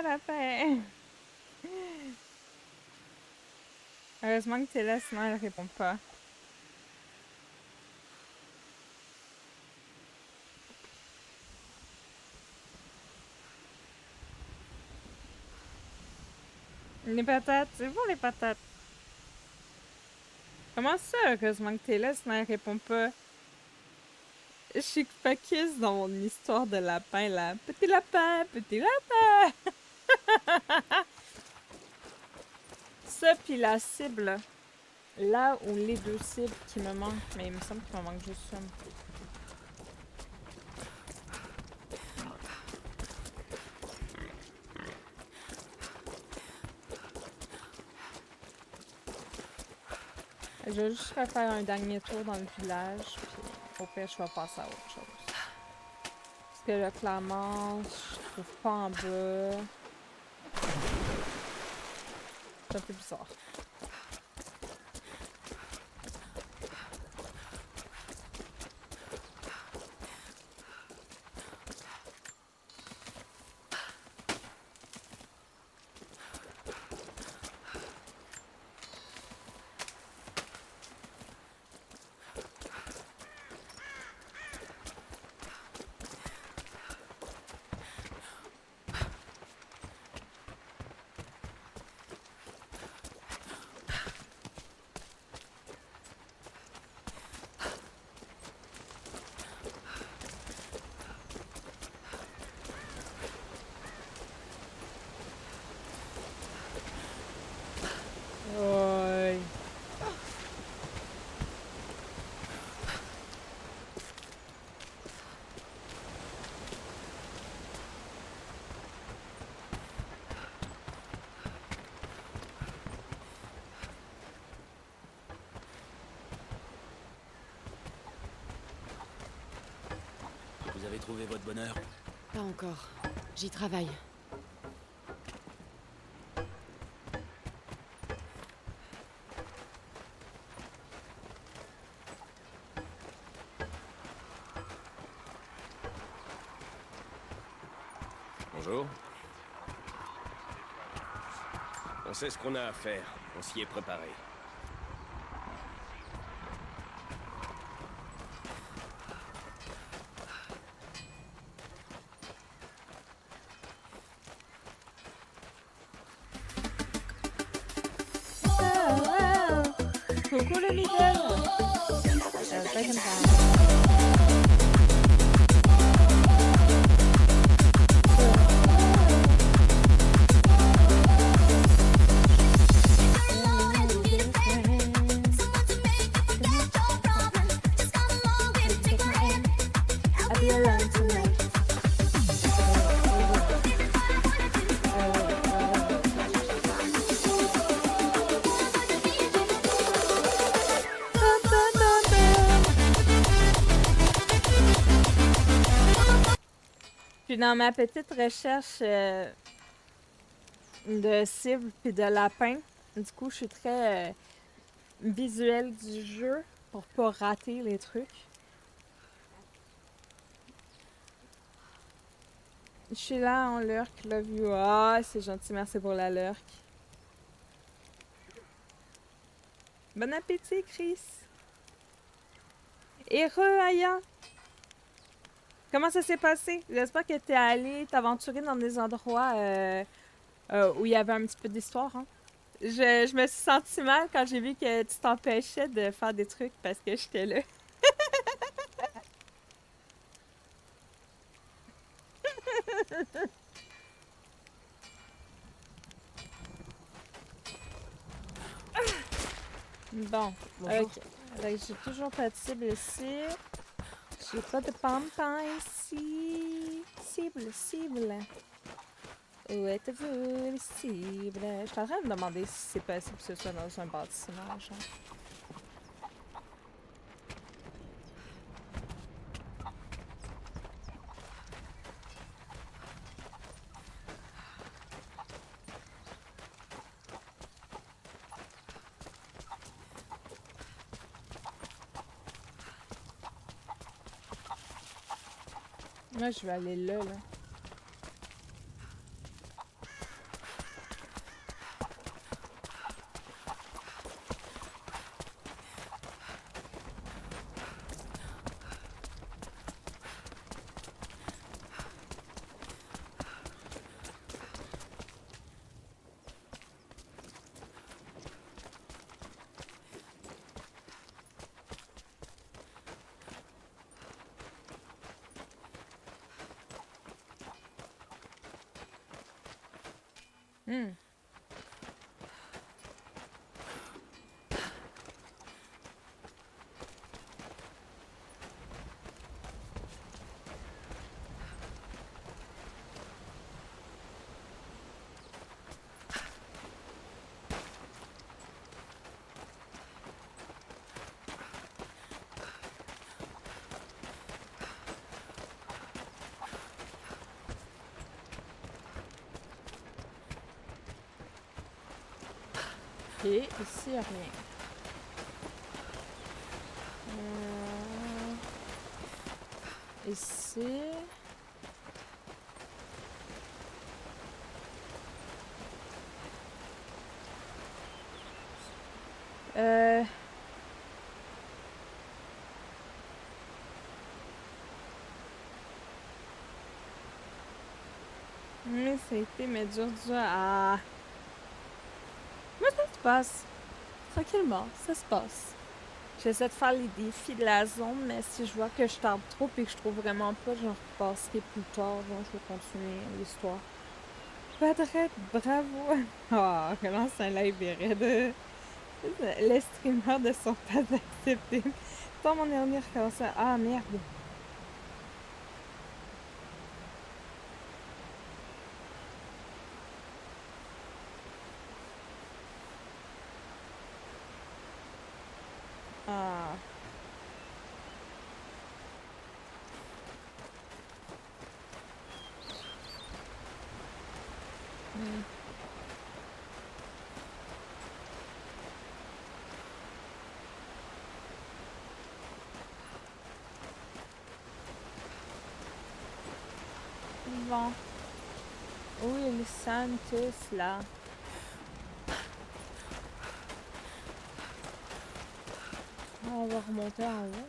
À la fin. Heureusement que t'es là, sinon elle répond pas. Les patates, c'est bon les patates. Comment ça, heureusement que t'es là, sinon elle répond pas? Je suis focus dans mon histoire de lapin là. Petit lapin, petit lapin! Ça, puis la cible. Là où les deux cibles qui me manquent, mais il me semble qu'il me manque juste une. Je vais juste refaire un dernier tour dans le village, puis au pire, je vais passer à autre chose. Parce que là, clairement, je trouve pas en bas. C'est un peu bizarre. Ouais. Vous avez trouvé votre bonheur? Pas encore. J'y travaille. Bonjour. On sait ce qu'on a à faire. On s'y est préparé. Coucou le middle! Pas comme ça. Puis dans ma petite recherche de cibles puis de lapins, du coup, je suis très visuelle du jeu pour pas rater les trucs. Je suis là en lurk, love you. Ah, c'est gentil, merci pour la lurk. Bon appétit, Chris. Et Aya. Comment ça s'est passé? J'espère que t'es allé t'aventurer dans des endroits où il y avait un petit peu d'histoire. Hein? Je me suis sentie mal quand j'ai vu que tu t'empêchais de faire des trucs parce que j'étais là. Bon, Bonjour. ok. J'ai toujours pas de cible ici. J'ai pas de pampan ici. Cible. Où êtes-vous, les cibles? Je suis en train de me demander si c'est possible que ce soit dans un bâtiment, genre. Moi, je vais aller là. Hmm. Ok, ici, y a rien. Ici. Euh... Oui, ça a été, mais dur à... Mais ça se passe. Tranquillement, ça se passe. J'essaie de faire les défis de la zone, mais si je vois que je tarde trop et que je trouve vraiment pas, j'en repasserai plus tard. Genre, je vais continuer l'histoire. Padrette, bravo! Ah, relance un live de... Les streamers ne sont pas acceptés. Dans mon dernier recommencer. Ah, merde! Ah. Hmm. Bon. Où ils sont tous là? On va remonter en haut.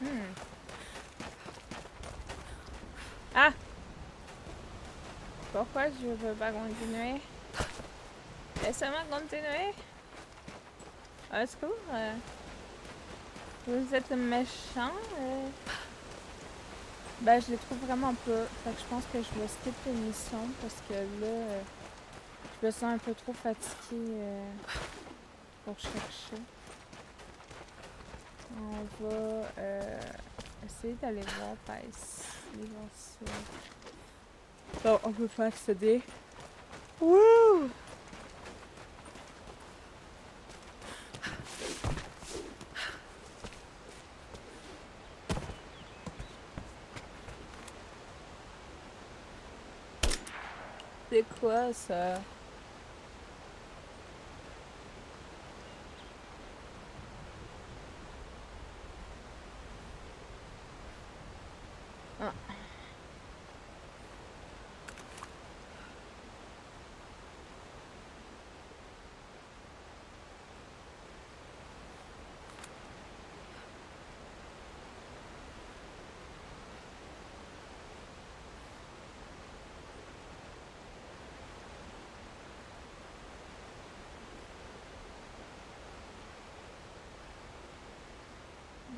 Hmm. Ah! Pourquoi je veux pas continuer? Laissez-moi continuer! Au secours! Vous êtes méchant? Ben, je les trouve vraiment pas. Fait que je pense que je vais skip l'émission parce que là, je me sens un peu trop fatiguée pour chercher. On va essayer d'aller voir par ici. Voir si... Bon, on peut pas accéder. Wouh! C'est quoi ça? Ah.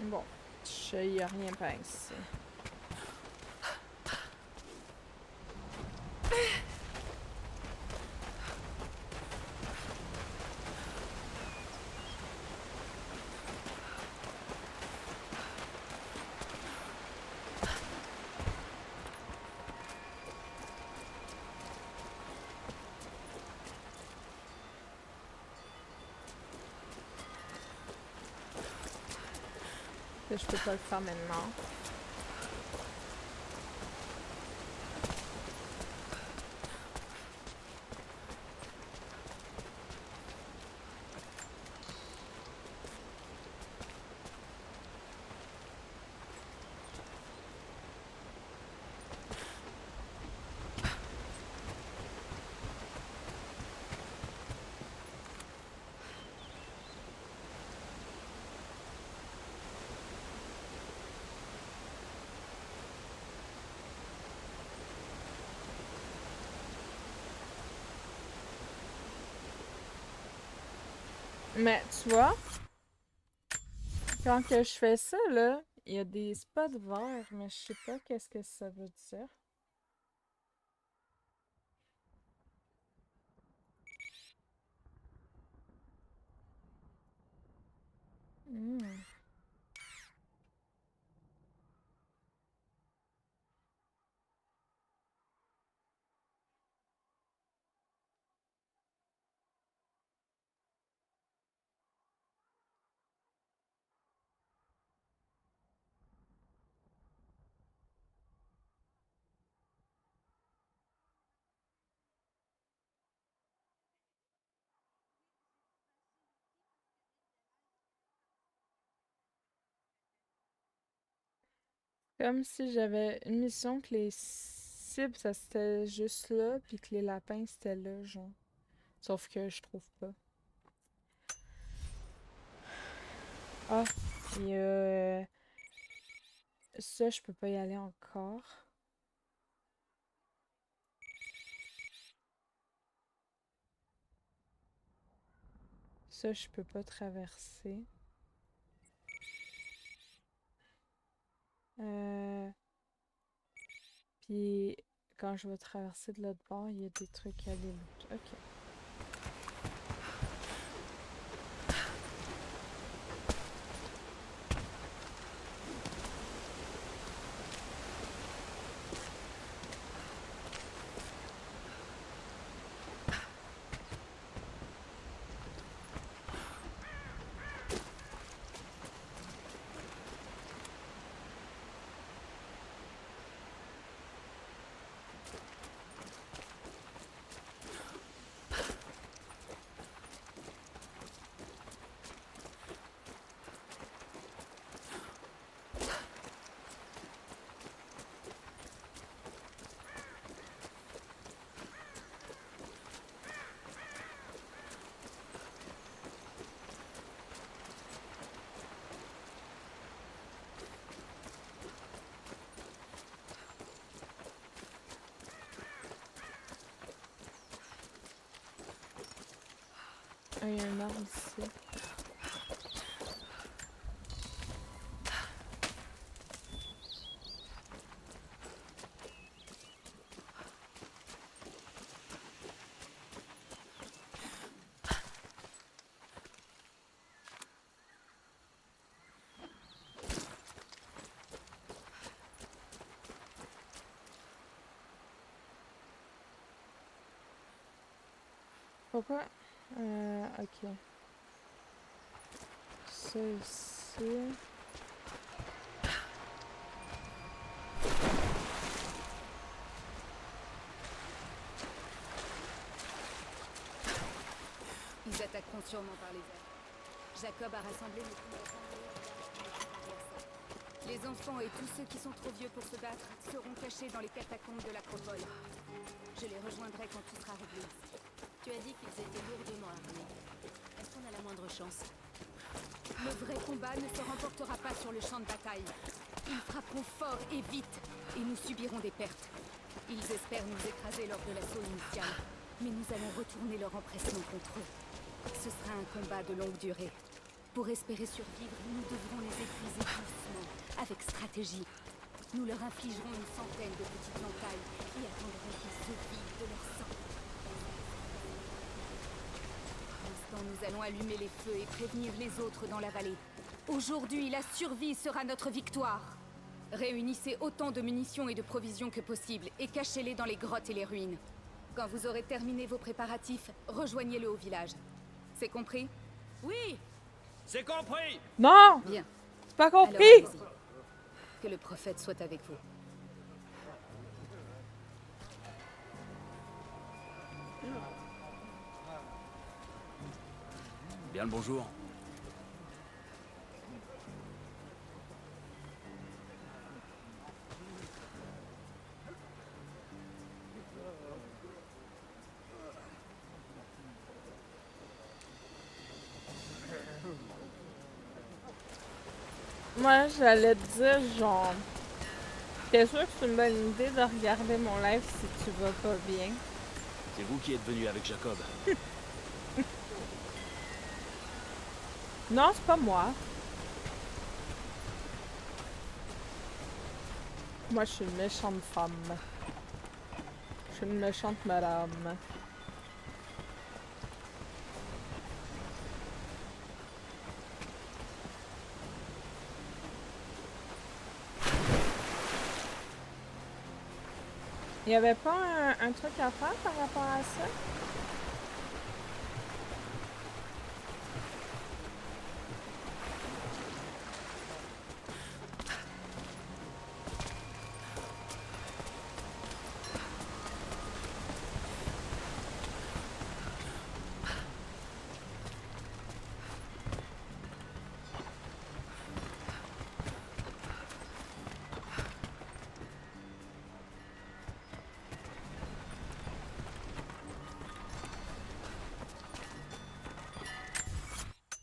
Bon, il n'y a rien par ici. Que je peux pas le faire maintenant. Mais tu vois, quand que je fais ça, là, il y a des spots verts, mais je sais pas qu'est-ce que ça veut dire. Hmm. Comme si j'avais une mission que les cibles, ça c'était juste là, puis que les lapins c'était là, genre. Sauf que je trouve pas. Ah, il y a... Ça, je peux pas y aller encore. Ça, je peux pas traverser. Euh... Puis quand je vais traverser de l'autre bord, il y a des trucs à aller loot. Ok. Ah, il y a un arbre ici. Pourquoi? Ok. Ça ici. Ils attaqueront sûrement par les airs. Jacob a rassemblé les Les enfants et tous ceux qui sont trop vieux pour se battre seront cachés dans les catacombes de l'acropole. Je les rejoindrai quand tout sera réglé. Tu as dit qu'ils étaient lourdement armés. Est-ce qu'on a la moindre chance? Le vrai combat ne se remportera pas sur le champ de bataille. Ils frapperont fort et vite, et nous subirons des pertes. Ils espèrent nous écraser lors de l'assaut initial, mais nous allons retourner leur empressement contre eux. Ce sera un combat de longue durée. Pour espérer survivre, nous devrons les épuiser doucement, avec stratégie. Nous leur infligerons une centaine de petites entailles et attendrons qu'ils se vident de leur sang. Pour l'instant, nous allons allumer les feux et prévenir les autres dans la vallée. Aujourd'hui, la survie sera notre victoire. Réunissez autant de munitions et de provisions que possible et cachez-les dans les grottes et les ruines. Quand vous aurez terminé vos préparatifs, rejoignez-le au village. C'est compris? Oui! C'est compris! Non! Bien. J'ai pas Alors compris! allez-y. Que le prophète soit avec vous. Bien le bonjour. Moi, j'allais te dire, genre, t'es sûr que c'est une bonne idée de regarder mon live si tu vas pas bien? C'est vous qui êtes venu avec Jacob. Non, c'est pas moi. Moi, je suis une méchante femme. Je suis une méchante madame. Il y avait pas un truc à faire par rapport à ça?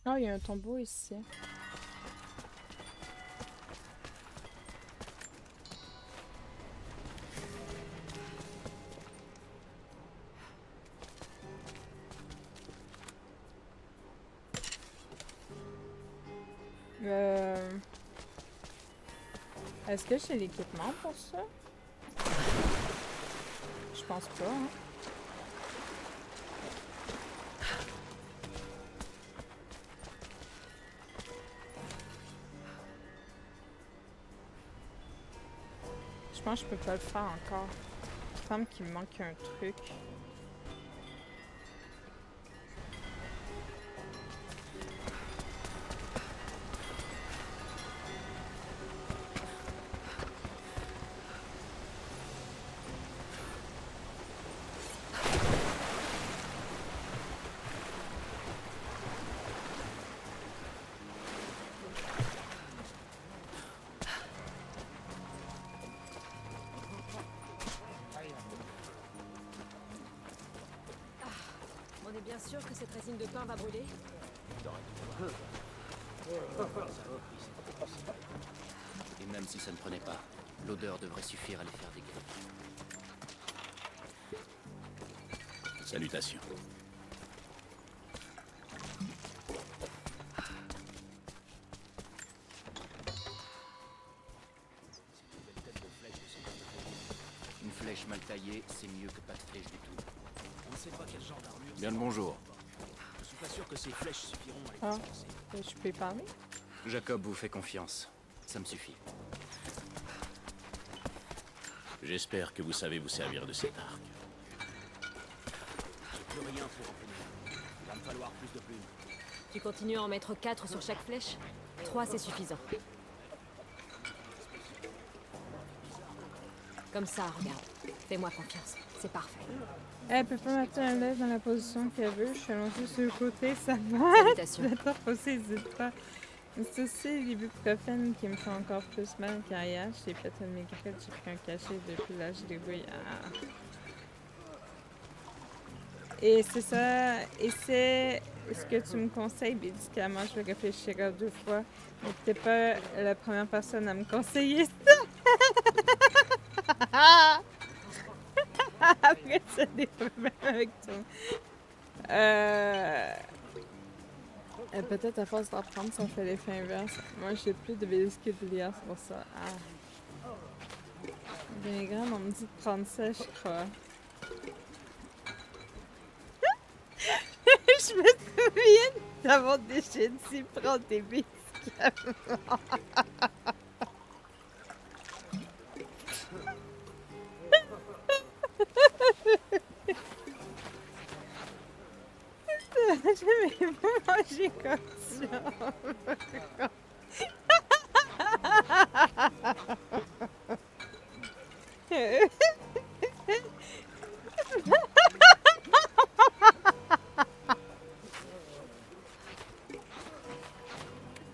Oh, il y a un tombeau ici. Est-ce que j'ai l'équipement pour ça? Je pense pas, hein. Je pense que je peux pas le faire encore. Il me semble qu'il me manque un truc. On est bien sûr que cette résine de pain va brûler? Et même si ça ne prenait pas, l'odeur devrait suffire à les faire dégainer. Salutations. Une flèche mal taillée, c'est mieux que pas de flèche du tout. On ne sait pas quel genre d'armure. Bien le bonjour. Je suis pas sûr que ces flèches suffiront à les Ah. disperser. Je peux y parler? Jacob vous fait confiance. Ça me suffit. J'espère que vous savez vous servir de cet arc. J'ai plus rien pour en tenir. Il va me falloir plus de plumes. Tu continues à en mettre 4 sur chaque flèche? 3, c'est suffisant. Comme ça, regarde. Fais-moi confiance. C'est parfait. Elle peut pas mettre un lèvre dans la position qu'elle veut. Je suis allongée sur le côté, ça va. Salutations. J'attends aussi, n'hésite pas. C'est aussi l'ibuprofène qui me fait encore plus mal qu'ailleurs. J'ai fait une maigrette, j'ai pris un cachet depuis là, je débrouille. Ah. Et c'est ça, et c'est ce que tu me conseilles médicalement. Je vais réfléchir à 2 fois. Mais t'es pas la première personne à me conseiller ça. Après ça, des problèmes avec toi. Peut-être à force d'en prendre, ça fait l'effet inverse. Moi, j'ai plus de biscuits de lias pour ça. Ah. Les grands, on me dit de prendre ça, je crois. Je me souviens d'avoir déjà dit prendre des biscuits. Je vais pas manger comme ça.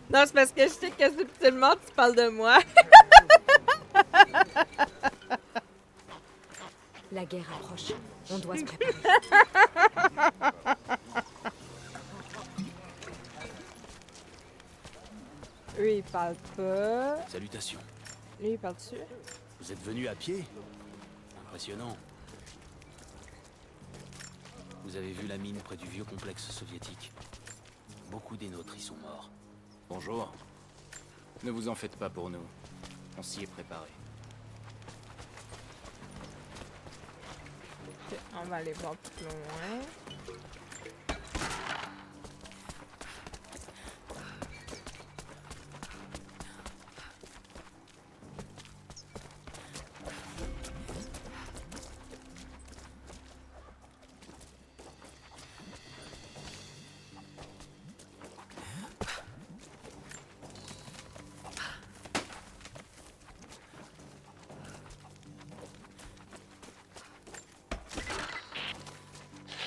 Non, c'est parce que je sais que subtilement tu parles de moi. La guerre approche. On doit se préparer. Eux, ils parlent pas. Salutations. Lui, il parle dessus. Vous êtes venu à pied? Impressionnant. Vous avez vu la mine près du vieux complexe soviétique. Beaucoup des nôtres y sont morts. Bonjour. Ne vous en faites pas pour nous. On s'y est préparé. Ok, on va aller voir plus loin.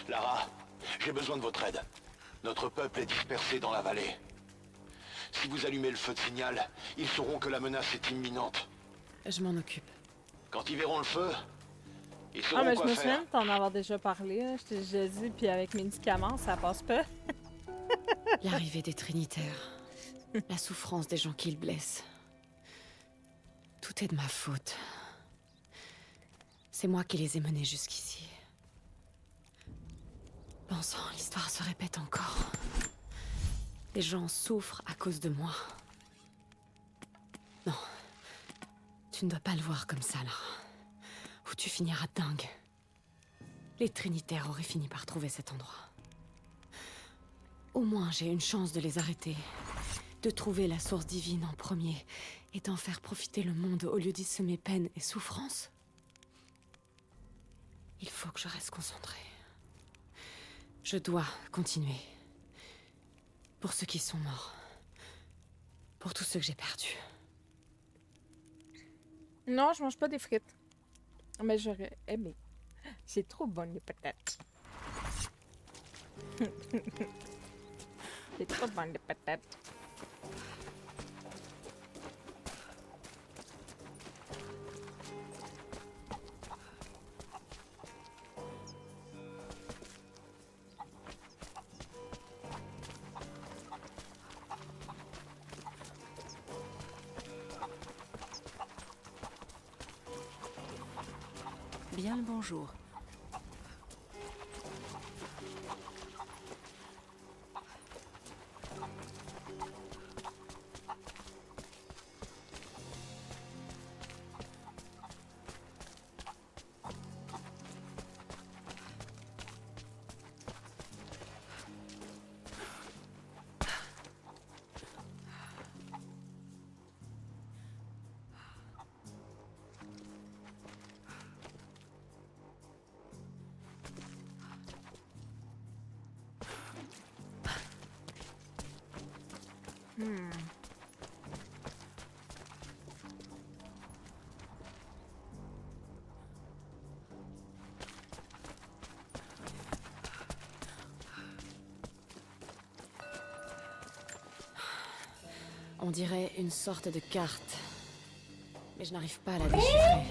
Lara, j'ai besoin de votre aide. Notre peuple est dispersé dans la vallée. Si vous allumez le feu de signal, ils sauront que la menace est imminente. Je m'en occupe. Quand ils verront le feu, ils Ah, sauront mais je quoi me faire. souviens de t'en avoir déjà parlé. Là. Je t'ai déjà dit, puis avec mes médicaments, ça passe pas. L'arrivée des Trinitaires. La souffrance des gens qu'ils blessent. Tout est de ma faute. C'est moi qui les ai menés jusqu'ici. Bon sang, l'histoire se répète encore. Les gens souffrent à cause de moi. Non. Tu ne dois pas le voir comme ça, Lara. Ou tu finiras dingue. Les Trinitaires auraient fini par trouver cet endroit. Au moins, j'ai une chance de les arrêter. De trouver la source divine en premier. Et d'en faire profiter le monde au lieu d'y semer peine et souffrance. Il faut que je reste concentrée. Je dois continuer. Pour ceux qui sont morts. Pour tous ceux que j'ai perdus. Non, je mange pas des frites. Mais j'aurais aimé. C'est trop bon, les patates. C'est trop bon, les patates. Bien le bonjour. On dirait une sorte de carte. Mais je n'arrive pas à la déchiffrer.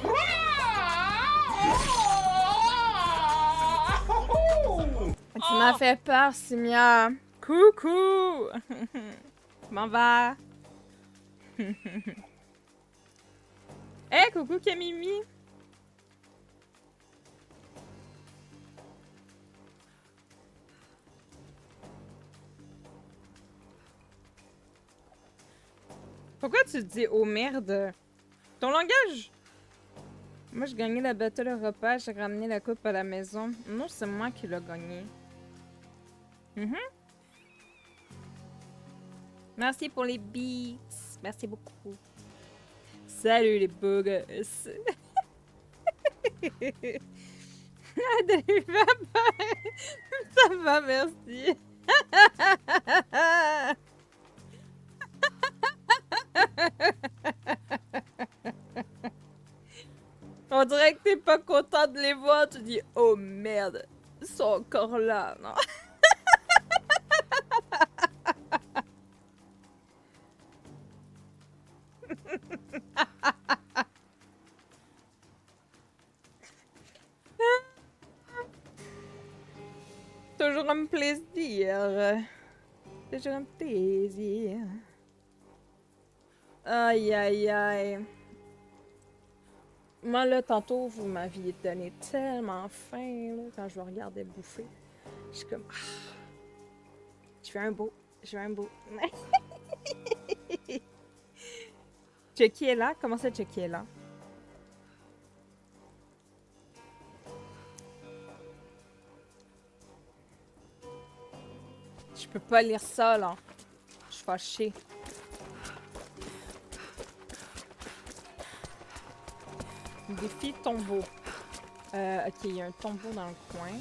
Tu m'as fait peur, Simia. Coucou! Comment va? Hey, coucou Camimi! Pourquoi tu dis oh merde? Ton langage? Moi, j'ai gagné la Battle Europa, j'ai ramené la coupe à la maison. Non, c'est moi qui l'ai gagné. Merci pour les beats. Merci beaucoup. Salut les beaux gosses. Ça va, merci. On dirait que t'es pas content de les voir. Tu dis, oh merde, ils sont encore là, non? Toujours un plaisir. Toujours un plaisir. Aïe, aïe, aïe. Moi, là, tantôt, vous m'aviez donné tellement faim, là, quand je vous regardais bouffer. Je suis comme... Ah, je veux un beau. Je veux un beau. Chucky est là? Comment ça, Chucky est là? Je peux pas lire ça, là. Je suis fâchée. Défi tombeau. Ok, il y a un tombeau dans le coin.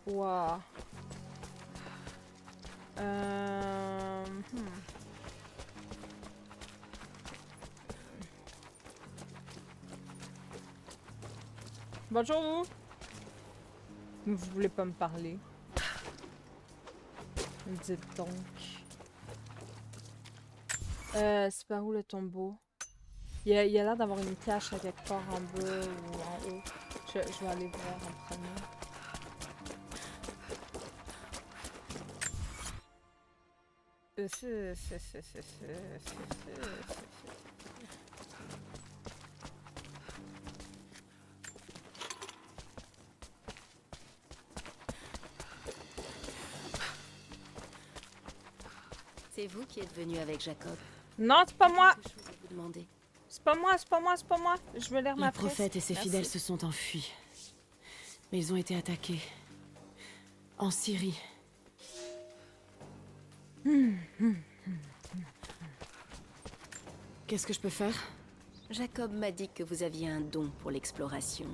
Wow. Bonjour. Vous voulez pas me parler? Dites donc. C'est par où le tombeau? Il y a l'air d'avoir une cache à quelque part en bas ou en haut. Je vais aller voir en premier. C'est vous qui êtes venu avec Jacob. Non, c'est pas moi! Quelque chose à vous demander. C'est pas moi, c'est pas moi, c'est pas moi! Je me lire ma Le prophète et ses Merci. fidèles se sont enfuis. Mais ils ont été attaqués. En Syrie. Qu'est-ce que je peux faire? Jacob m'a dit que vous aviez un don pour l'exploration.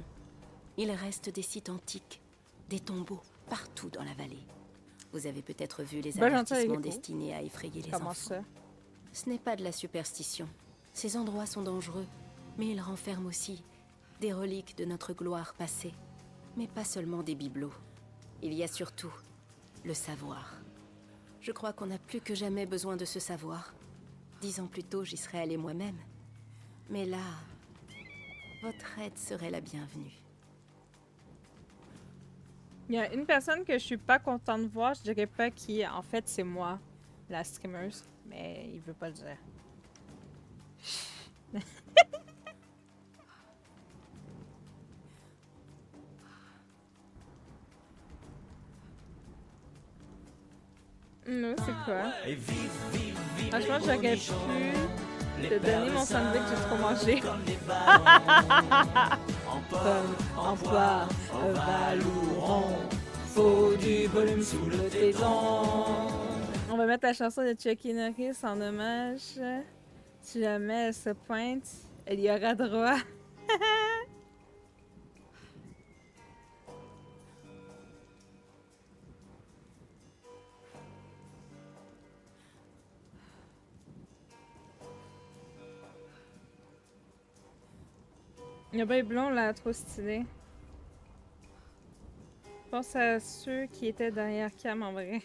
Il reste des sites antiques, des tombeaux, partout dans la vallée. Vous avez peut-être vu les Ben, j'entends avertissements les échos. destinés à effrayer les Comment enfants. ça? Ce n'est pas de la superstition. Ces endroits sont dangereux, mais ils renferment aussi des reliques de notre gloire passée. Mais pas seulement des bibelots. Il y a surtout le savoir. Je crois qu'on a plus que jamais besoin de ce savoir. 10 ans plus tôt, j'y serais allée moi-même. Mais là, votre aide serait la bienvenue. Il y a une personne que je suis pas contente de voir, je dirais pas qui. En fait, c'est moi, la streameuse, mais il veut pas le dire. Non, c'est quoi? Franchement, j'aurais pu te donner mon sandwich, j'ai trop mangé. En bois, Valouron, faut du volume sous le téton. On va mettre la chanson de Chucky Norris en hommage. Si jamais elle se pointe, elle y aura droit. Il y a bien blond là, trop stylé. Pense à ceux qui étaient derrière Cam en vrai.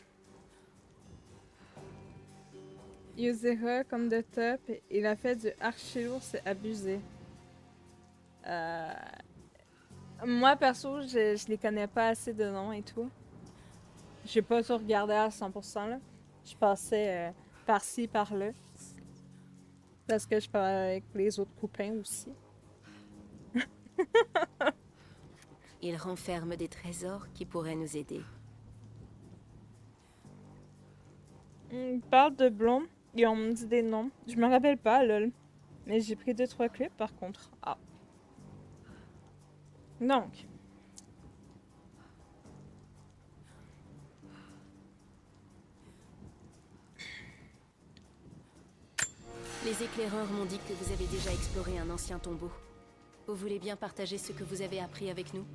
Yuzera comme de top, il a fait du archi lourd, c'est abusé. Moi perso, je les connais pas assez de nom et tout. J'ai pas tout regardé à 100% là. Je passais par-ci, par-là. Parce que je parlais avec les autres copains aussi. Il renferme des trésors qui pourraient nous aider. Il parle de blond et on me dit des noms. Je me rappelle pas, lol. Mais j'ai pris 2-3 clips par contre. Ah. Donc. Les éclaireurs m'ont dit que vous avez déjà exploré un ancien tombeau. Vous voulez bien partager ce que vous avez appris avec nous?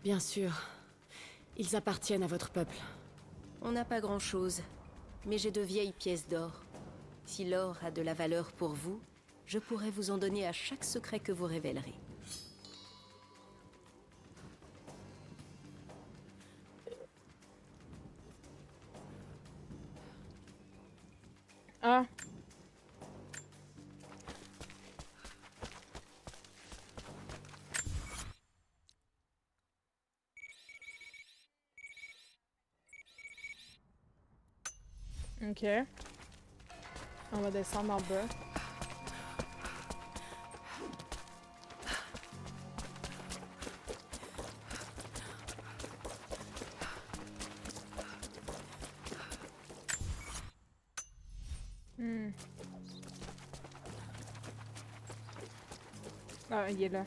Bien sûr. Ils appartiennent à votre peuple. On n'a pas grand-chose, mais j'ai de vieilles pièces d'or. Si l'or a de la valeur pour vous, je pourrais vous en donner à chaque secret que vous révélerez. Ah. Ok. On va descendre en bas. Hmm. Ah, il est là.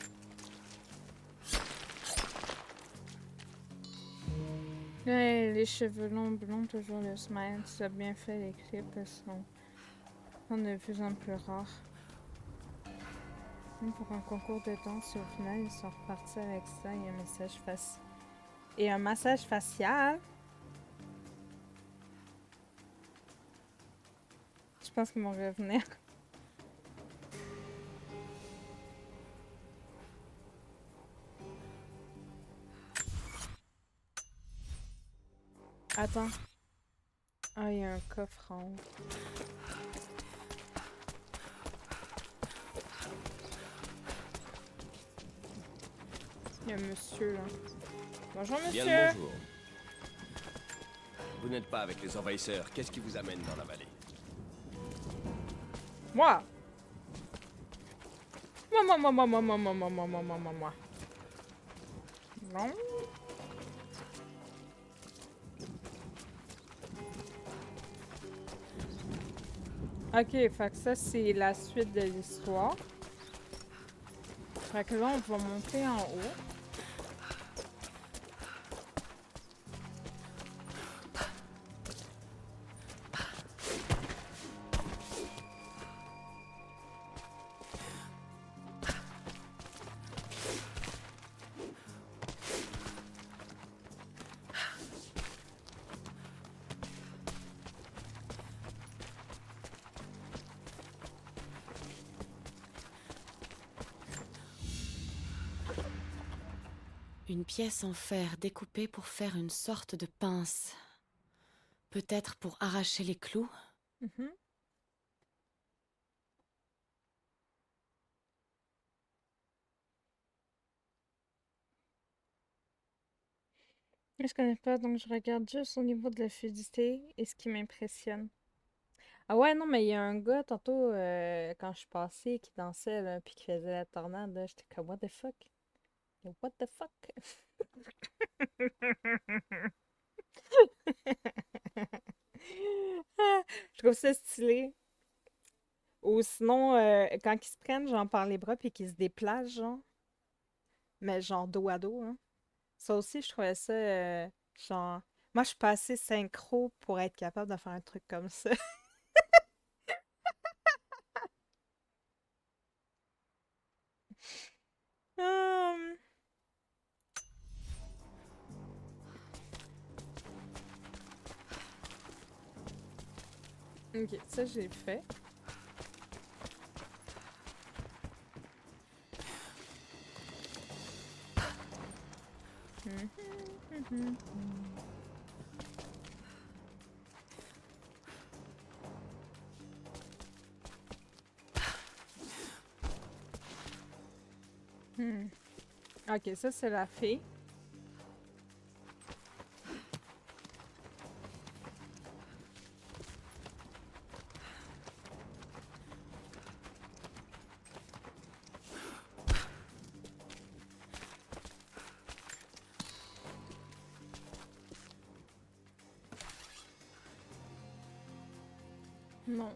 Ouais, les cheveux longs blonds, toujours le smile. Tu as bien fait, les clips sont de plus en plus rares. Pour un concours de danse, au final, ils sont repartis avec ça et un message facial. Et un massage facial. Je pense qu'ils vont revenir. Attends. Ah, il y a un coffre en haut. Il y a un monsieur là. Bonjour Bien monsieur. le bonjour. Vous n'êtes pas avec les envahisseurs. Qu'est-ce qui vous amène dans la vallée? Moi. Moi. Non. Ok, fait que ça c'est la suite de l'histoire. Fait que là on va monter en haut. Une pièce en fer découpée pour faire une sorte de pince. Peut-être pour arracher les clous? Mhm. Je connais pas, donc je regarde juste au niveau de la fluidité et ce qui m'impressionne. Ah ouais, non, mais il y a un gars, tantôt, quand je suis passée, qui dansait, là, puis qui faisait la tornade, là, j'étais comme, what the fuck? What the fuck? Je trouve ça stylé. Ou sinon, quand ils se prennent, genre, par les bras, puis qu'ils se déplacent, genre, mais genre dos à dos, hein. Ça aussi, je trouvais ça, genre... Moi, je suis pas assez synchro pour être capable de faire un truc comme ça. Hum. Ok, ça, j'ai fait. Mhm, mhm, mhm. Ok, ça, c'est la fée. Non.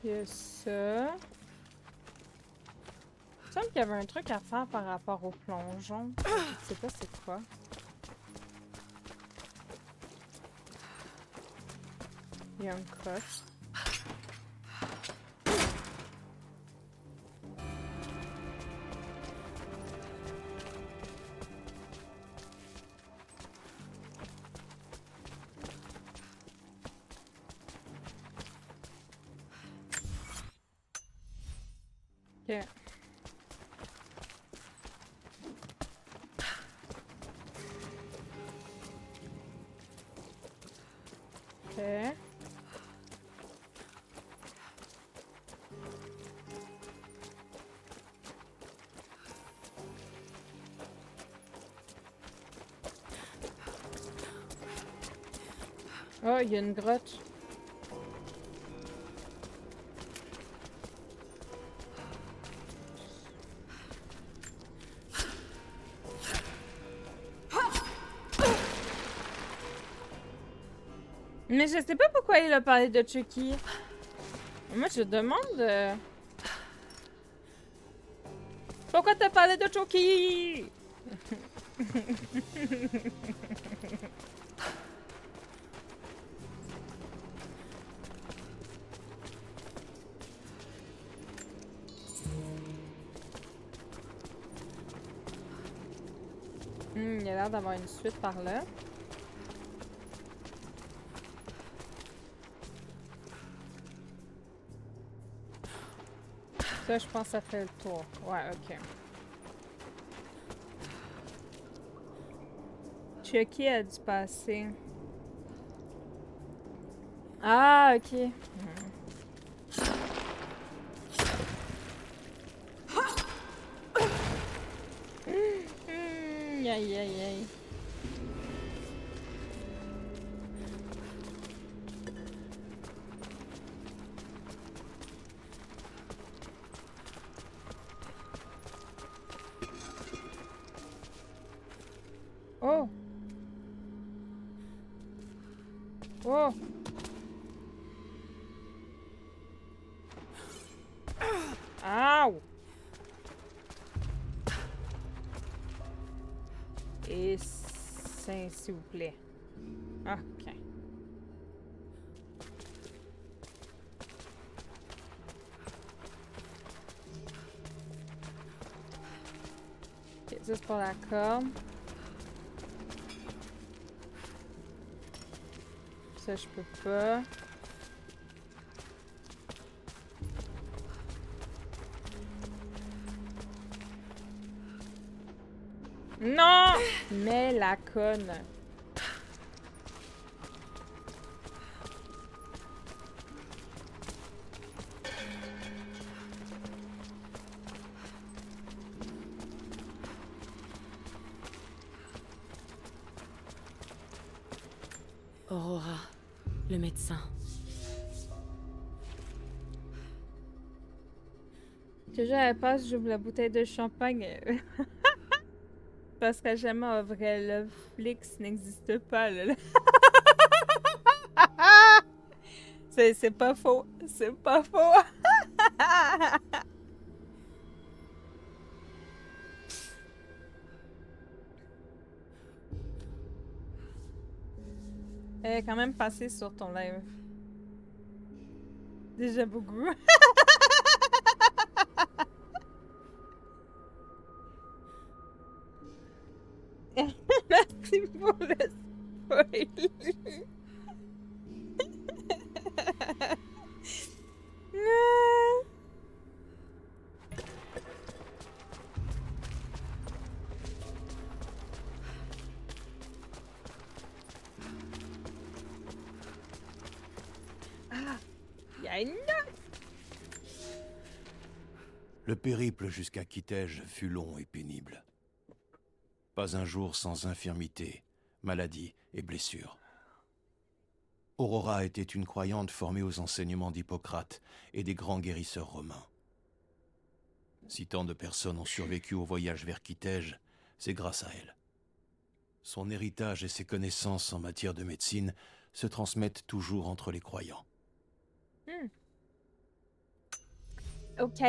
Il y a ça. Il me semble qu'il y avait un truc à faire par rapport au plongeon. Je sais pas c'est quoi. Il y a un coffre. Ok. Ok. Oh, il y a une grotte. Mais je sais pas pourquoi il a parlé de Chucky. Moi, je demande... Pourquoi t'as parlé de Chucky? Il y a l'air d'avoir une suite par là. Ça, je pense que ça fait le tour. Ouais, ok. Chucky a dû passer. Ah, ok. Aïe, aïe, aïe. Oh! Oh! Ow! Et sain, s'il vous plaît. Ok. Ok, ça c'est pour la corde. Ça, je peux pas. Non! Mais la conne. Aurora, le médecin. Toujours à la passe, j'ouvre la bouteille de champagne. Parce que jamais un vrai Love Flix n'existe pas, là. C'est pas faux. C'est pas faux. Elle est quand même passée sur ton live. Déjà beaucoup. Merci pour le spoil. Ah, il y a une note. Le périple jusqu'à Kitej fut long et pénible. Pas un jour sans infirmité, maladie et blessures. Aurora était une croyante formée aux enseignements d'Hippocrate et des grands guérisseurs romains. Si tant de personnes ont survécu au voyage vers Kitej, c'est grâce à elle. Son héritage et ses connaissances en matière de médecine se transmettent toujours entre les croyants. Ok.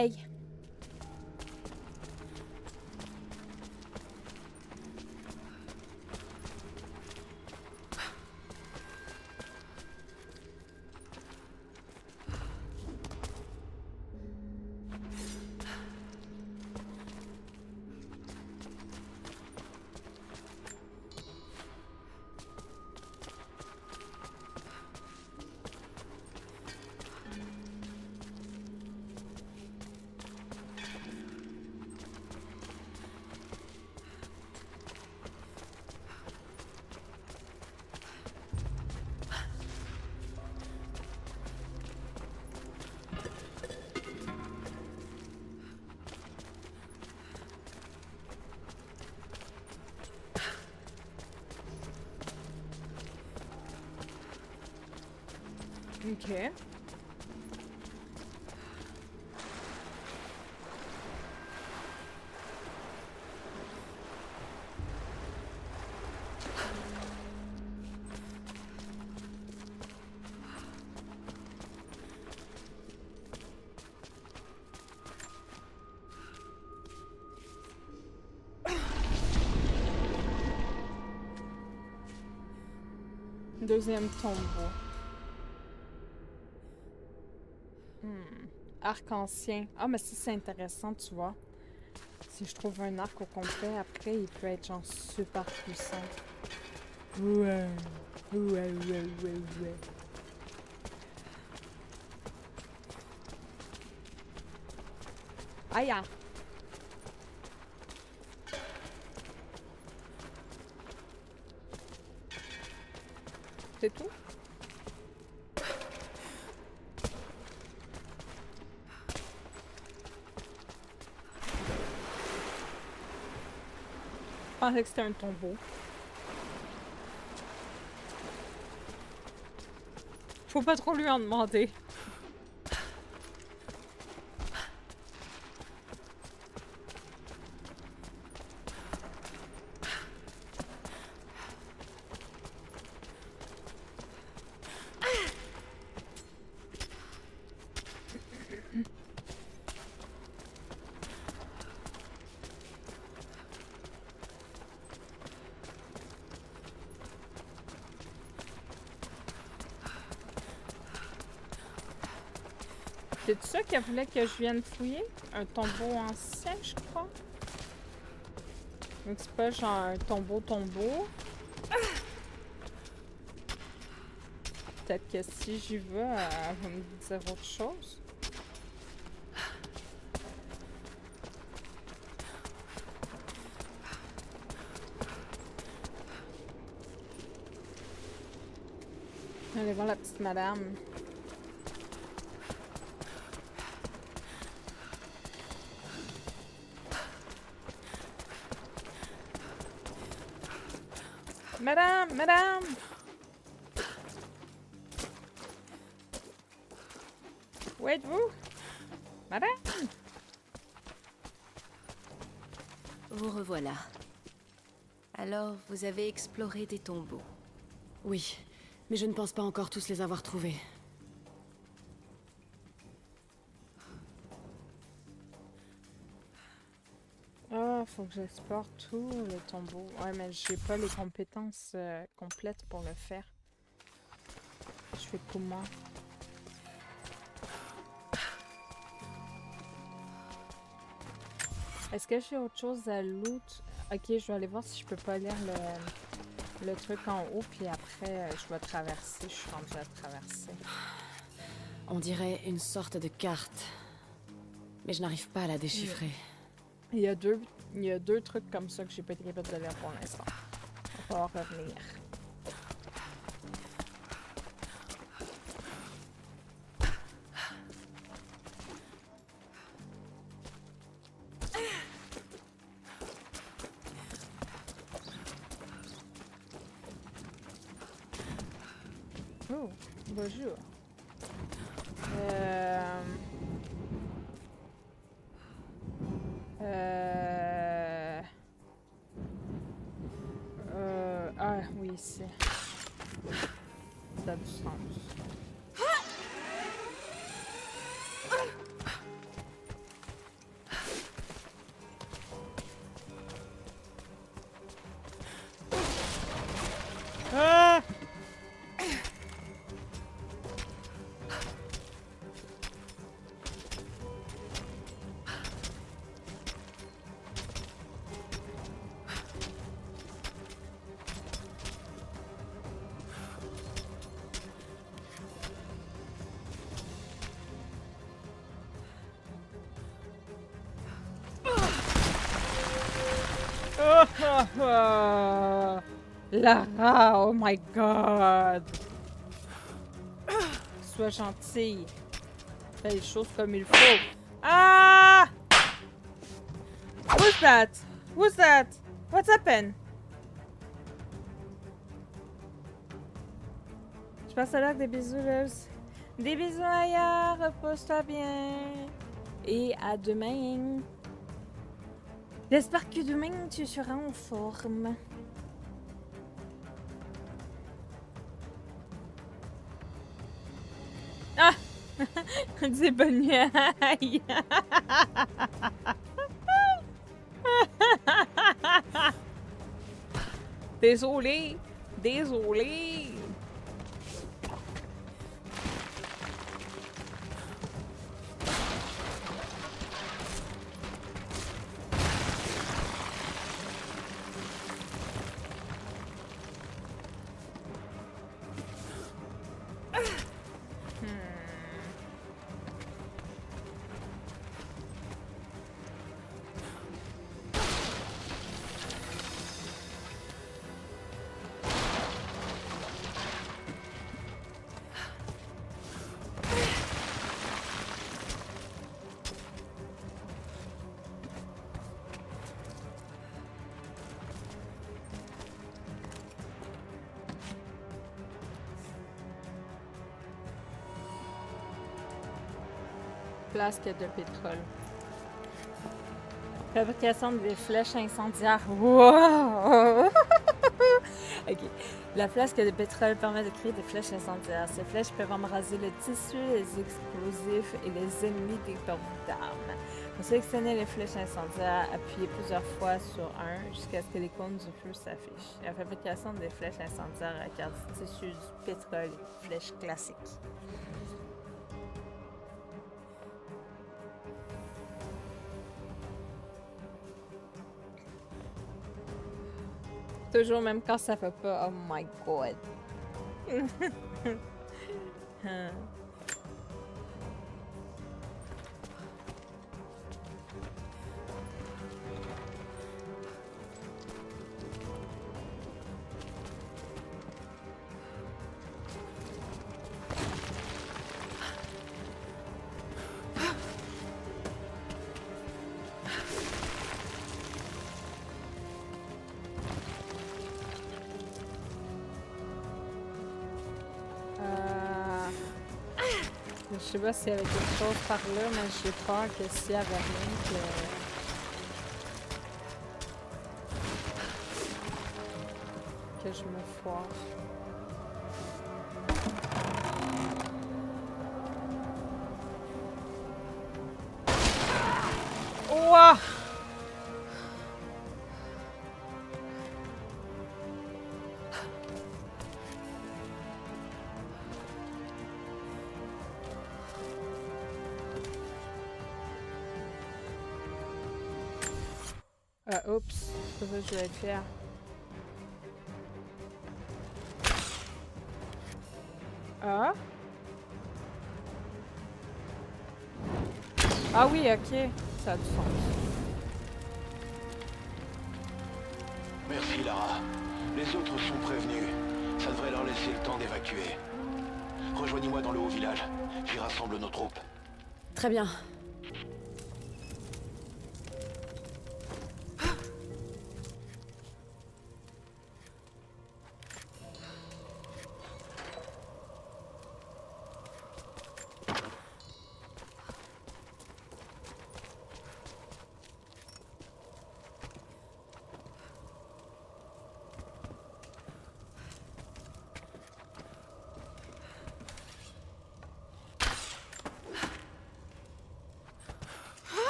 Ok. Deuxième tombeau. Arc ancien. Ah, mais ça, c'est intéressant, tu vois. Si je trouve un arc au complet, après, il peut être genre super puissant. Ouais. Ouais. Aïe! Ah. C'est tout? Je pensais que c'était un tombeau. Faut pas trop lui en demander. C'est ça qu'elle voulait que je vienne fouiller? Un tombeau ancien, je crois? Donc c'est pas genre un tombeau. Peut-être que si j'y vais, elle va me dire autre chose. Allez voir la petite madame. Madame! Où êtes-vous? Madame? Vous revoilà. Alors, vous avez exploré des tombeaux. Oui, mais je ne pense pas encore tous les avoir trouvés. Ah, faut que j'explore tous les tombeaux. Ouais, mais j'ai pas les compétences complètes pour le faire. Je fais comment? Est-ce que j'ai autre chose à loot? Ok, je vais aller voir si je peux pas lire le truc en haut, puis après, je vais traverser. Je suis rendue à traverser. On dirait une sorte de carte. Mais je n'arrive pas à la déchiffrer. Il y a deux trucs comme ça que j'ai pas été capable de lire pour l'instant. Il va falloir revenir. Oh, bonjour. Ah oui, ici. Ça a du sens. Ah! Lara, oh my god! Sois gentille. Fais les choses comme il faut. Ah! Who's that? Who's that? What's happened? Je passe à l'heure des bisous, loves. Des bisous ailleurs, repose-toi bien. Et à demain. J'espère que demain tu seras en forme. Ah! Dis bonne nuit. Aïe. Désolé. Désolé. Flasque de pétrole. Fabrication des flèches incendiaires. Wow! Ok. La flasque de pétrole permet de créer des flèches incendiaires. Ces flèches peuvent embraser le tissu, les explosifs et les ennemis dépourvus d'armes. Pour sélectionner les flèches incendiaires, appuyez plusieurs fois sur un jusqu'à ce que les cônes du feu s'affichent. La fabrication des flèches incendiaires requiert du tissu, du pétrole et des flèches classiques. Toujours même quand ça fait pas. Oh my god. Je sais pas s'il y avait quelque chose par là, mais j'ai peur que s'il y avait rien que je me foire. Ouah! Ah, oups, c'est ça que je vais faire. Ah? Ah oui, ok. Ça a du sens. Merci, Lara. Les autres sont prévenus. Ça devrait leur laisser le temps d'évacuer. Rejoignez-moi dans le haut village. J'y rassemble nos troupes. Très bien.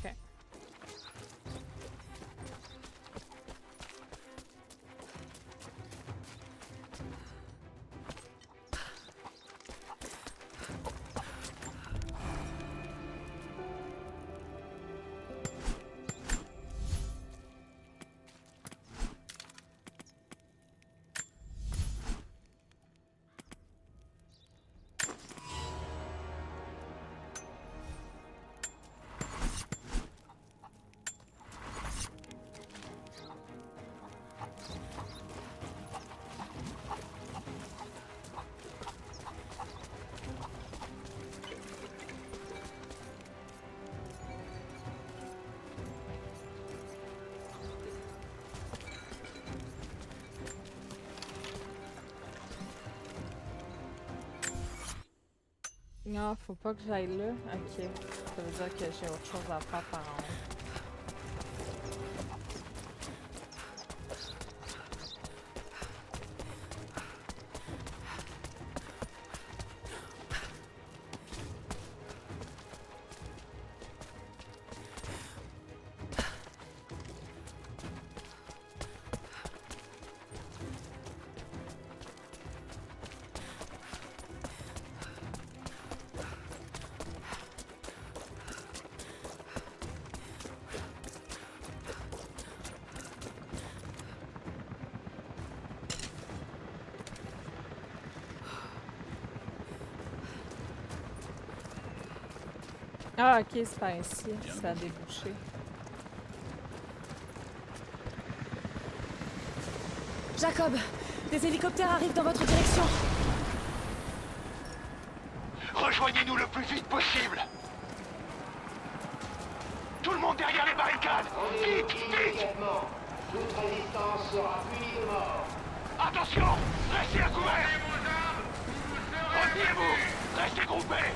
Ok. Non, faut pas que j'aille là. Ok. Ça veut dire que j'ai autre chose à faire par en haut. Ah, ok, c'est par ici. Ça a débouché. Jacob, des hélicoptères arrivent dans votre direction. Rejoignez-nous le plus vite possible. Tout le monde derrière les barricades. Vite, vite. Toute résistance sera punie de mort. Attention, restez à couvert. Retenez-vous, restez groupés.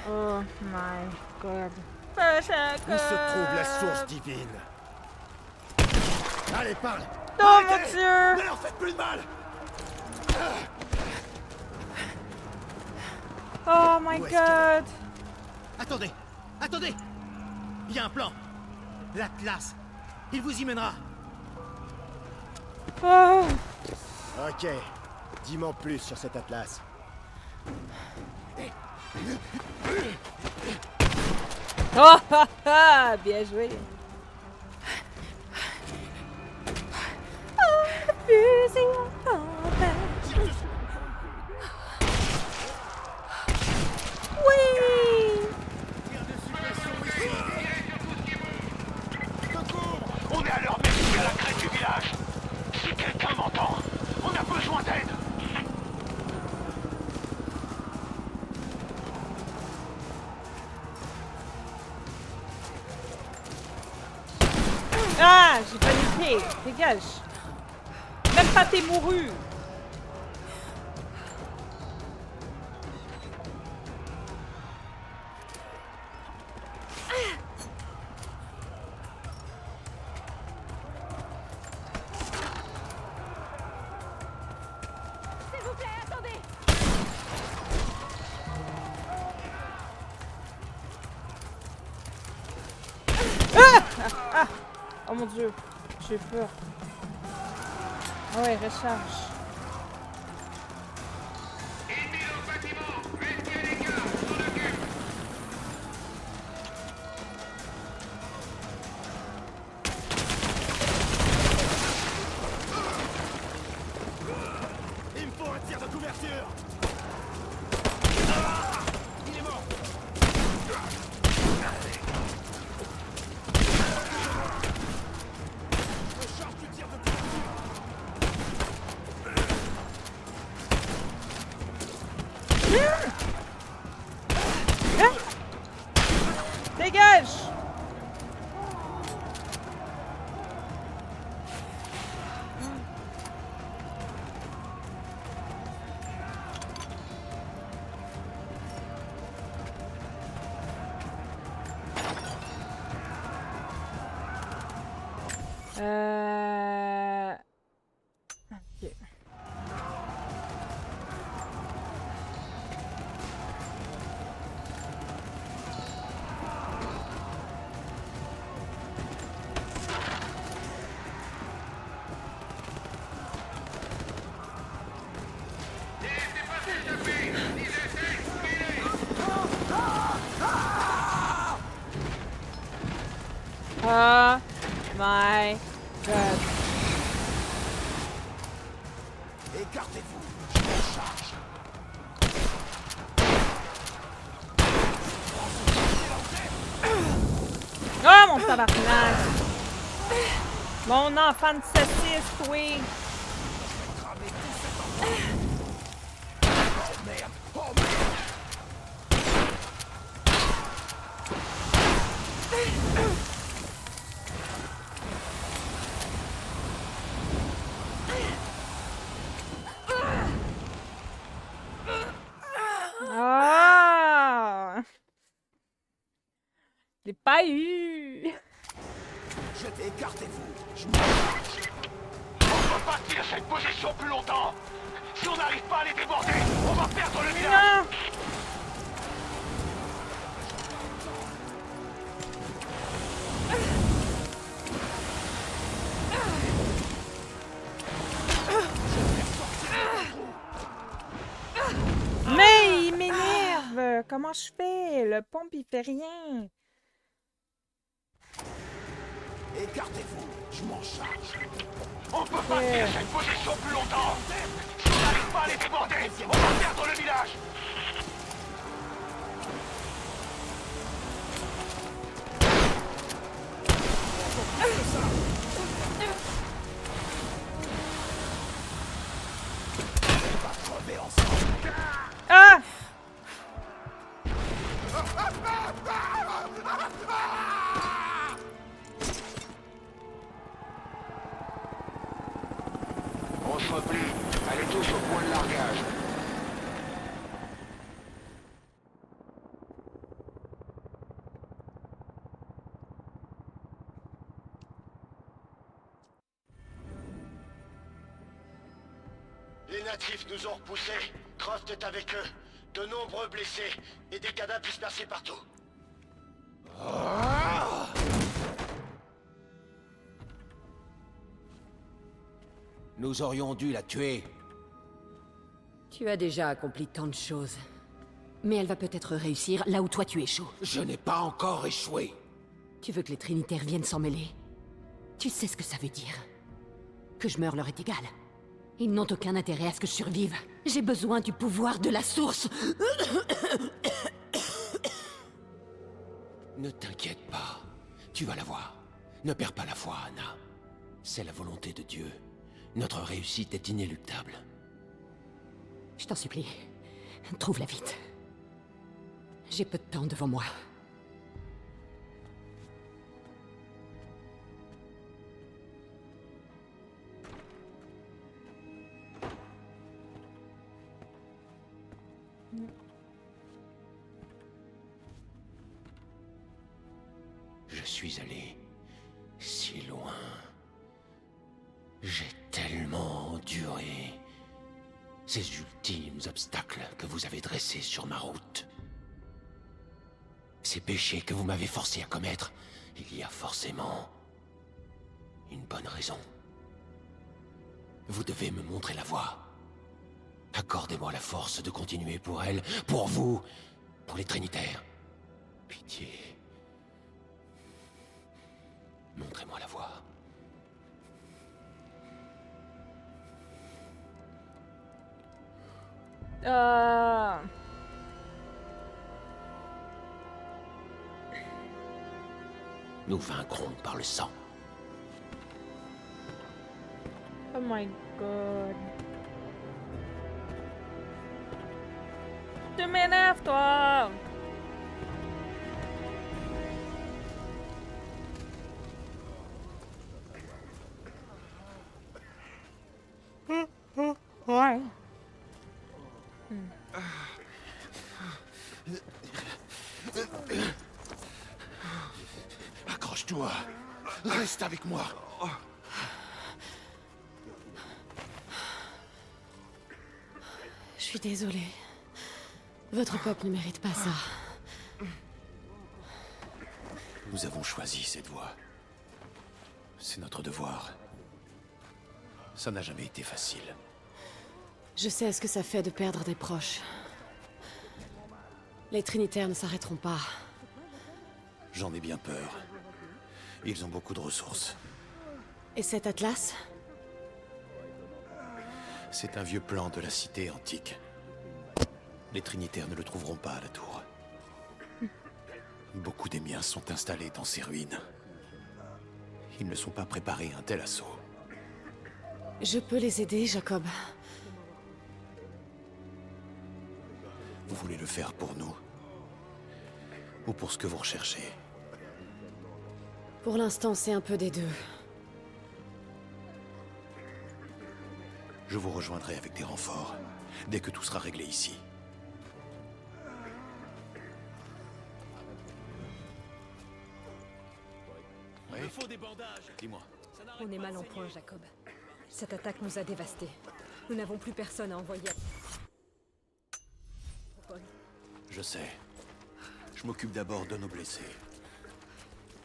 Oh my god. Où se trouve la source divine? Allez, parle! Oh mon dieu! Ne leur faites plus de mal! Oh my Où est-ce god! Attendez! Attendez! Il y a un plan! L'Atlas! Il vous y mènera! Oh! Ok. Dis-moi plus sur cet Atlas. Oh ha ha! Bien joué! Oui! On est à leur merci à la crête du village. Si quelqu'un m'entend, on a besoin d'aide. Ah! J'ai paniqué! Dégage! Même pas t'es mouru! S'il vous plaît, attendez! Oh mon dieu! J'ai peur. Ah ouais, recharge. Il me faut un tir de couverture! Il est mort! Je charge du tir de couverture! Dégage! Ok. Oh my god. Écartez-vous, je me charge. Oh mon tabarnak! Mon enfant de saucisse, oui! Ah! Je l'ai pas eu! Écartez-vous, je me charge. On ne peut pas tenir cette position plus longtemps. Si on n'arrive pas à les déborder, on va perdre le village. Non! Mais il m'énerve! Comment je fais? Le pompe il fait rien! Écartez-vous, je m'en charge. On ne peut pas tenir cette position plus longtemps. Si on n'arrive pas à les déborder, on va perdre le village. On va crever ensemble. Ah! On se replie. Allez tous au point de largage. Les natifs nous ont repoussés. Croft est avec eux. De nombreux blessés et des cadavres dispersés partout. Nous aurions dû la tuer. Tu as déjà accompli tant de choses. Mais elle va peut-être réussir là où toi tu échoues. Je n'ai pas encore échoué. Tu veux que les Trinitaires viennent s'en mêler? Tu sais ce que ça veut dire. Que je meure leur est égal. Ils n'ont aucun intérêt à ce que je survive. J'ai besoin du pouvoir de la source. Ne t'inquiète pas. Tu vas la voir. Ne perds pas la foi, Anna. C'est la volonté de Dieu. Notre réussite est inéluctable. Je t'en supplie. Trouve-la vite. J'ai peu de temps devant moi. Je suis allé si loin. J'ai tellement enduré ces ultimes obstacles que vous avez dressés sur ma route. Ces péchés que vous m'avez forcé à commettre, il y a forcément une bonne raison. Vous devez me montrer la voie. Accordez-moi la force de continuer pour elle, pour vous, pour les Trinitaires. Pitié. Montrez-moi la voie. Nous vaincrons par le sang. Oh my god. Tu m'énerves, toi! Ouais. Accroche-toi. Reste avec moi. Je suis désolée. Votre peuple ne mérite pas ça. Nous avons choisi cette voie. C'est notre devoir. Ça n'a jamais été facile. Je sais ce que ça fait de perdre des proches. Les Trinitaires ne s'arrêteront pas. J'en ai bien peur. Ils ont beaucoup de ressources. Et cet atlas? C'est un vieux plan de la cité antique. Les Trinitaires ne le trouveront pas à la tour. Beaucoup des miens sont installés dans ces ruines. Ils ne sont pas préparés à un tel assaut. Je peux les aider, Jacob. Vous voulez le faire pour nous? Ou pour ce que vous recherchez? Pour l'instant, c'est un peu des deux. Je vous rejoindrai avec des renforts, dès que tout sera réglé ici. Il me faut des bandages. Dis-moi. On est mal en point, Jacob. Cette attaque nous a dévastés. Nous n'avons plus personne à envoyer. Je sais. Je m'occupe d'abord de nos blessés.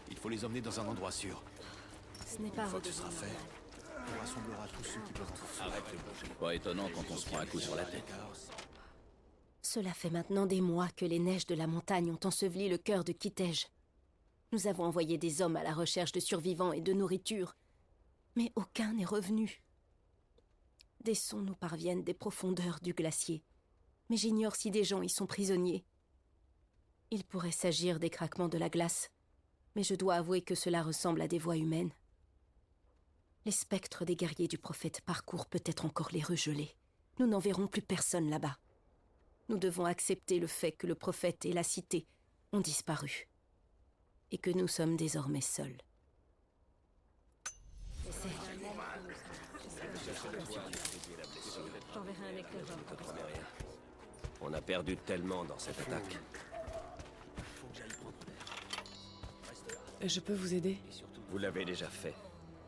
Il faut les emmener dans un endroit sûr. Ce n'est pas Une fois que ce redevenu sera fait, normal. on rassemblera tous ceux qui peuvent en souffrir. Arrête de bouger. Pas étonnant quand on se prend un coup sur la tête. Cela fait maintenant des mois que les neiges de la montagne ont enseveli le cœur de Kitej. Nous avons envoyé des hommes à la recherche de survivants et de nourriture, mais aucun n'est revenu. Des sons nous parviennent des profondeurs du glacier, mais j'ignore si des gens y sont prisonniers. Il pourrait s'agir des craquements de la glace, mais je dois avouer que cela ressemble à des voix humaines. Les spectres des guerriers du prophète parcourent peut-être encore les rues gelées. Nous n'en verrons plus personne là-bas. Nous devons accepter le fait que le prophète et la cité ont disparu, et que nous sommes désormais seuls. On a perdu tellement dans cette attaque. Je peux vous aider? Vous l'avez déjà fait.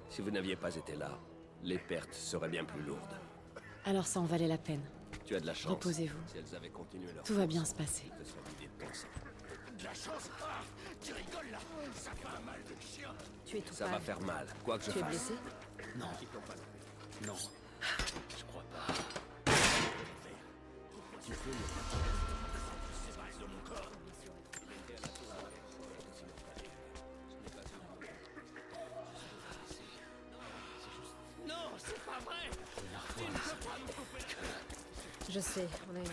Si vous n'aviez pas été là, les pertes seraient bien plus lourdes. Alors ça en valait la peine. Tu as de la chance. Reposez-vous. Si elles avaient continué leur Tout va course, bien se passer. elles te seraient vidées de ton sang. De la chance? Ah, tu rigoles là? Ça fait un mal de chien. Tu es tout Ça pâle. va faire mal, quoi que je Tu es fasse. blessé? Non. Non. Je crois pas. Tu peux Non, c'est pas vrai. Je sais, on est...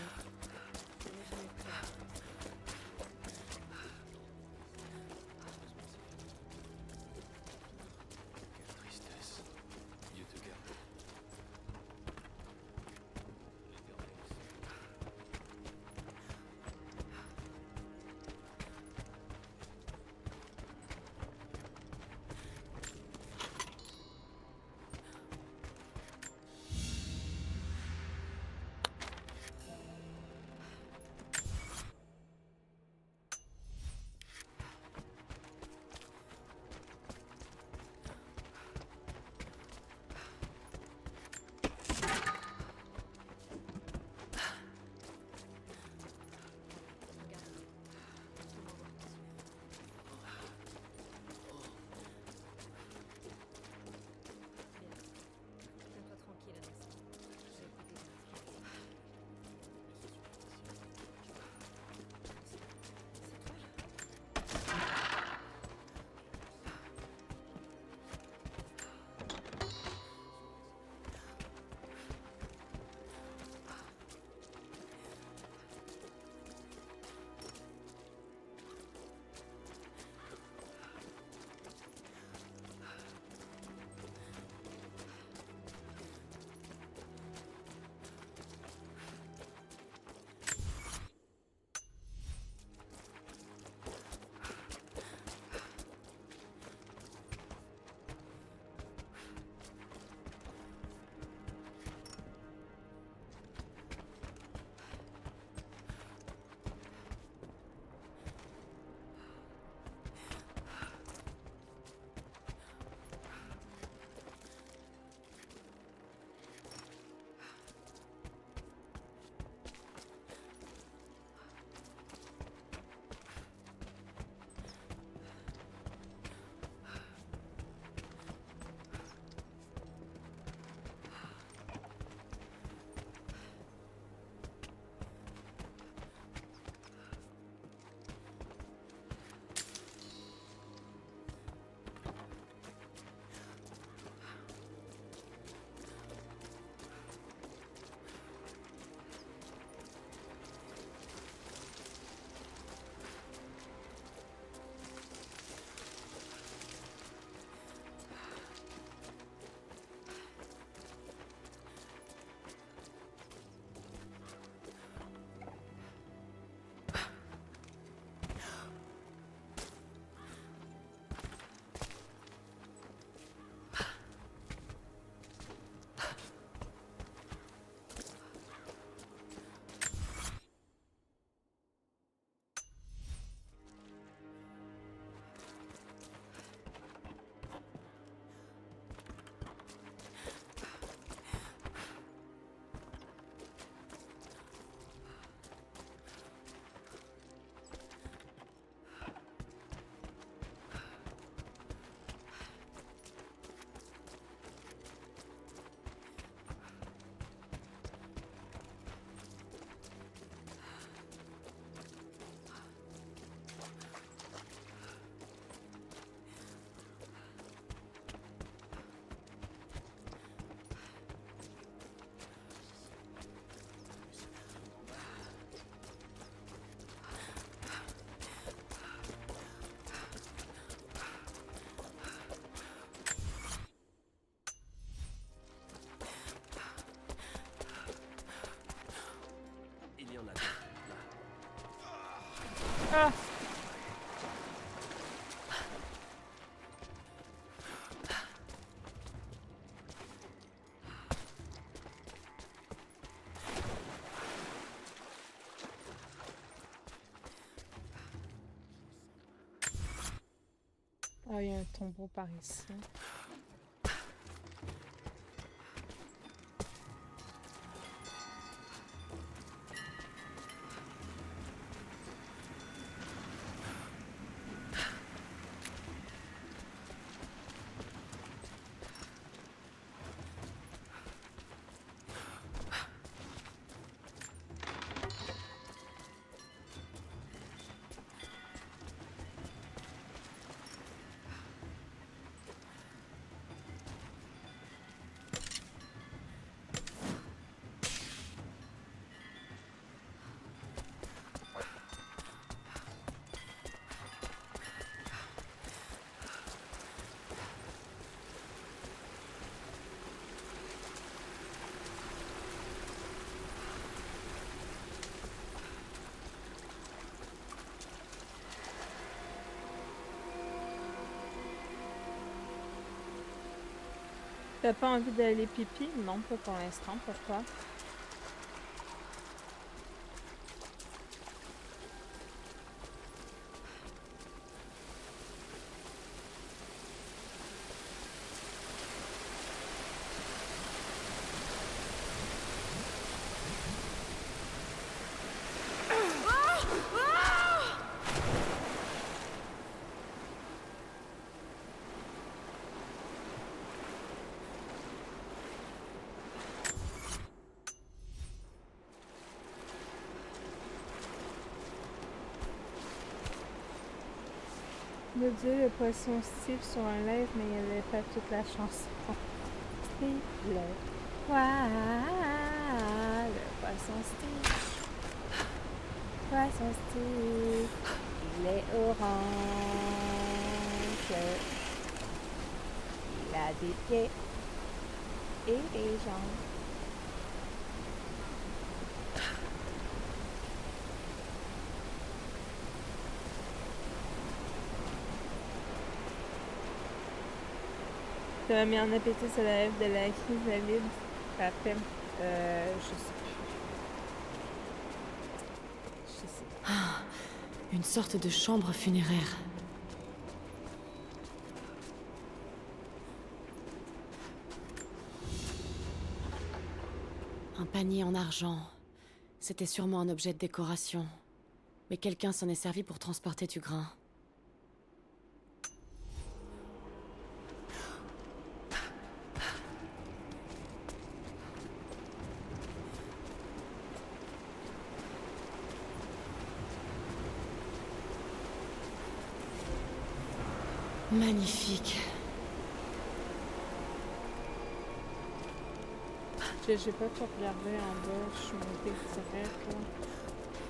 Tristesse. Dieu te garde. Ah! Ah, il y a un tombeau par ici. T'as pas envie d'aller pipi? Non, pas pour l'instant. Pourquoi? Mon Dieu, le poisson Steve sur un live, mais il n'y avait pas toute la chanson. Steve, le poisson Steve. Poisson Steve, il est orange. Il a des pieds et des jambes. Ça m'a mis en appétit sur la lèvre de la chrysalide. Après, je sais plus. Je sais pas. Ah, une sorte de chambre funéraire. Un panier en argent. C'était sûrement un objet de décoration. Mais quelqu'un s'en est servi pour transporter du grain. Magnifique. J'ai pas tout regardé en bas, je suis montée direct là.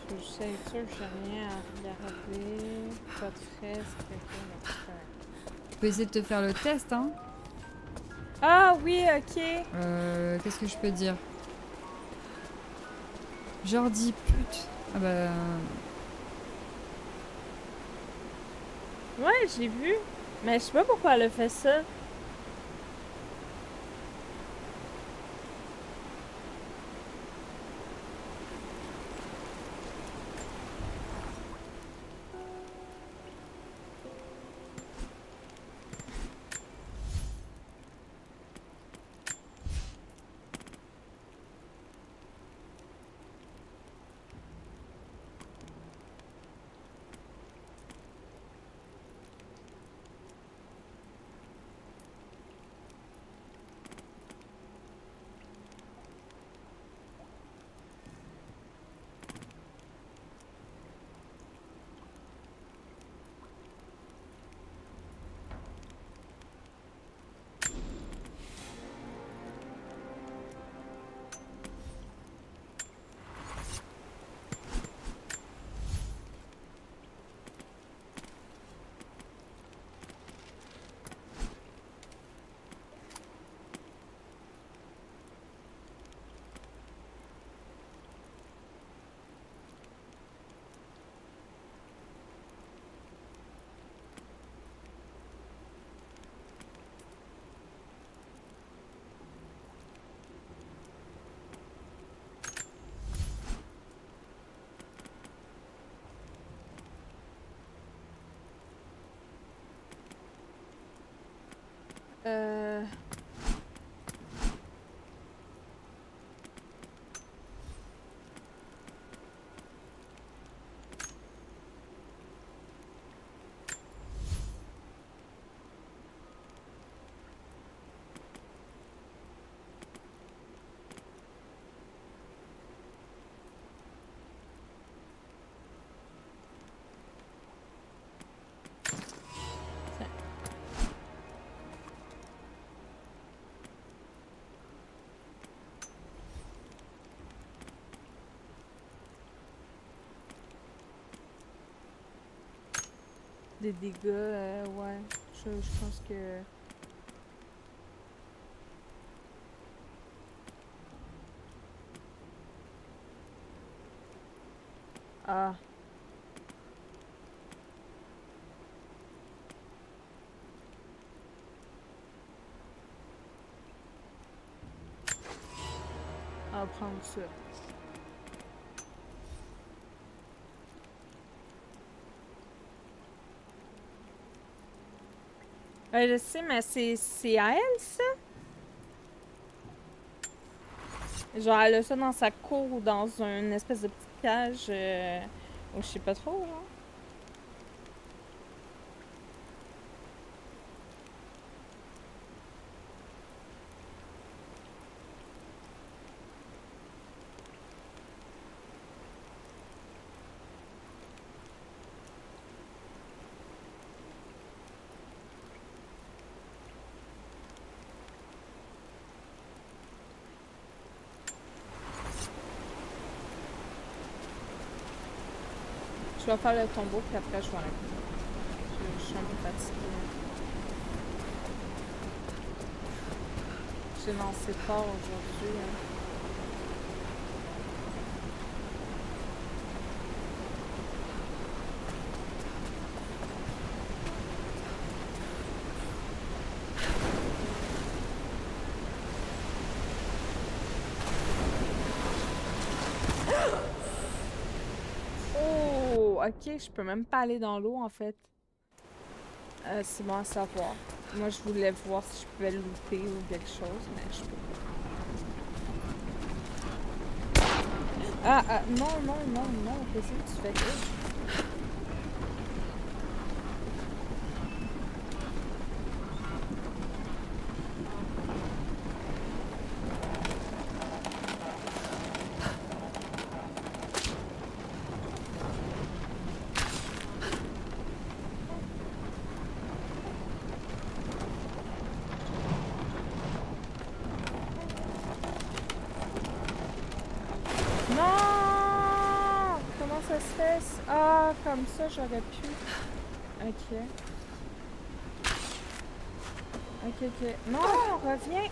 Je suis juste être sûre que j'ai rien à regarder. Pas de fresque, Tu peux essayer de te faire le test, hein. Ah oui, ok. Qu'est-ce que je peux dire? Genre dis pute. Ah bah... Ouais, j'ai vu. Mais je sais pas pourquoi elle a fait ça. Des dégâts, ouais. Je pense que... Ah. On va prendre ça. Je sais, mais c'est à elle, ça? Genre, elle a ça dans sa cour ou dans une espèce de petite cage. Ou je sais pas trop, genre. Je vais faire le tombeau, puis après, je vais arrêter. Je suis un peu fatiguée. J'ai lancé fort aujourd'hui. Hein. Ok, je peux même pas aller dans l'eau en fait. C'est bon à savoir. Moi je voulais voir si je pouvais looter ou quelque chose, mais je peux pas. Ah, non, non, non, non, qu'est-ce que tu fais là? Ah, comme ça, j'aurais pu. Ok. Ok. Non, reviens.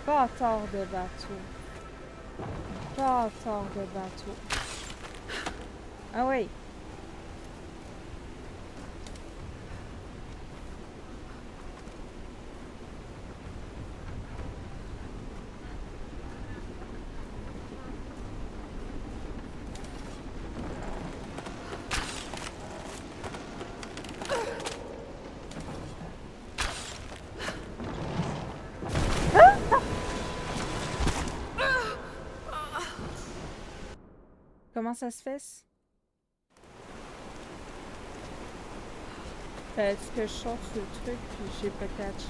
Bâtard de bateau. Bâtard de bateau. Ah oui. Comment ça se fait? Est-ce que je sors sur le truc puis j'ai pas catch?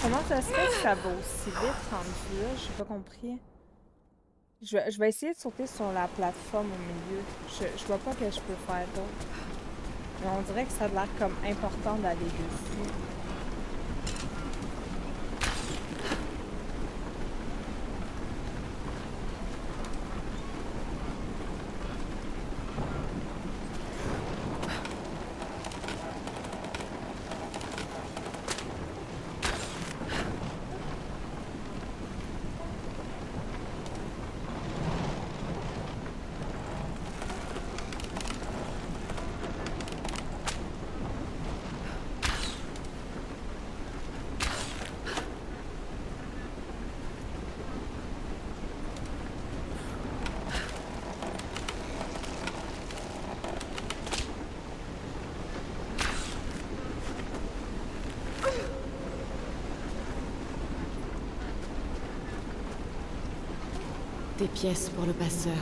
Comment ça se fait que ça va aussi vite rendu là? J'ai pas compris. Je vais essayer de sauter sur la plateforme au milieu. Je vois pas que je peux faire d'autre. Mais on dirait que ça a l'air comme important d'aller dessus. Des pièces pour le passeur.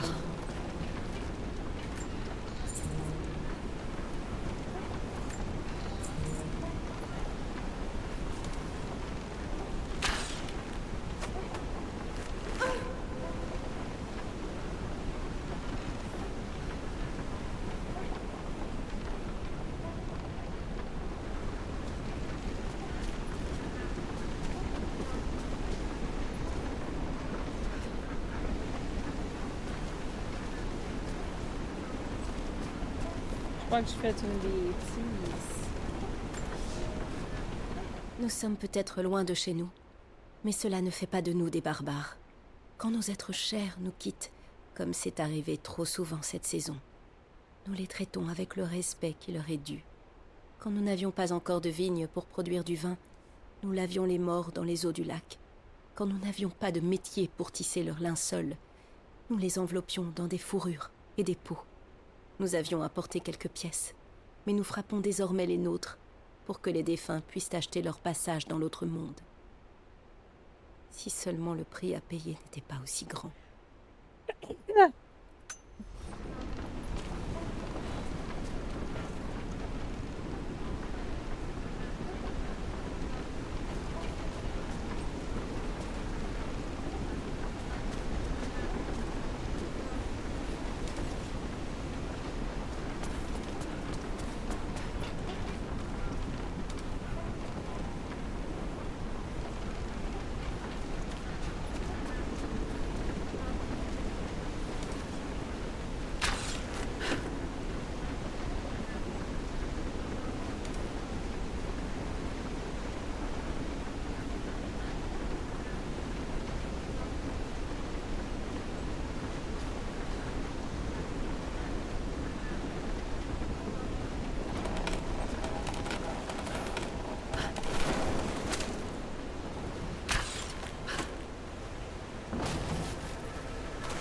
Je crois que je fais une bêtise. Nous sommes peut-être loin de chez nous, mais cela ne fait pas de nous des barbares. Quand nos êtres chers nous quittent, comme c'est arrivé trop souvent cette saison, nous les traitons avec le respect qui leur est dû. Quand nous n'avions pas encore de vignes pour produire du vin, nous lavions les morts dans les eaux du lac. Quand nous n'avions pas de métier pour tisser leurs linceuls, nous les enveloppions dans des fourrures et des peaux. Nous avions apporté quelques pièces, mais nous frappons désormais les nôtres pour que les défunts puissent acheter leur passage dans l'autre monde. Si seulement le prix à payer n'était pas aussi grand.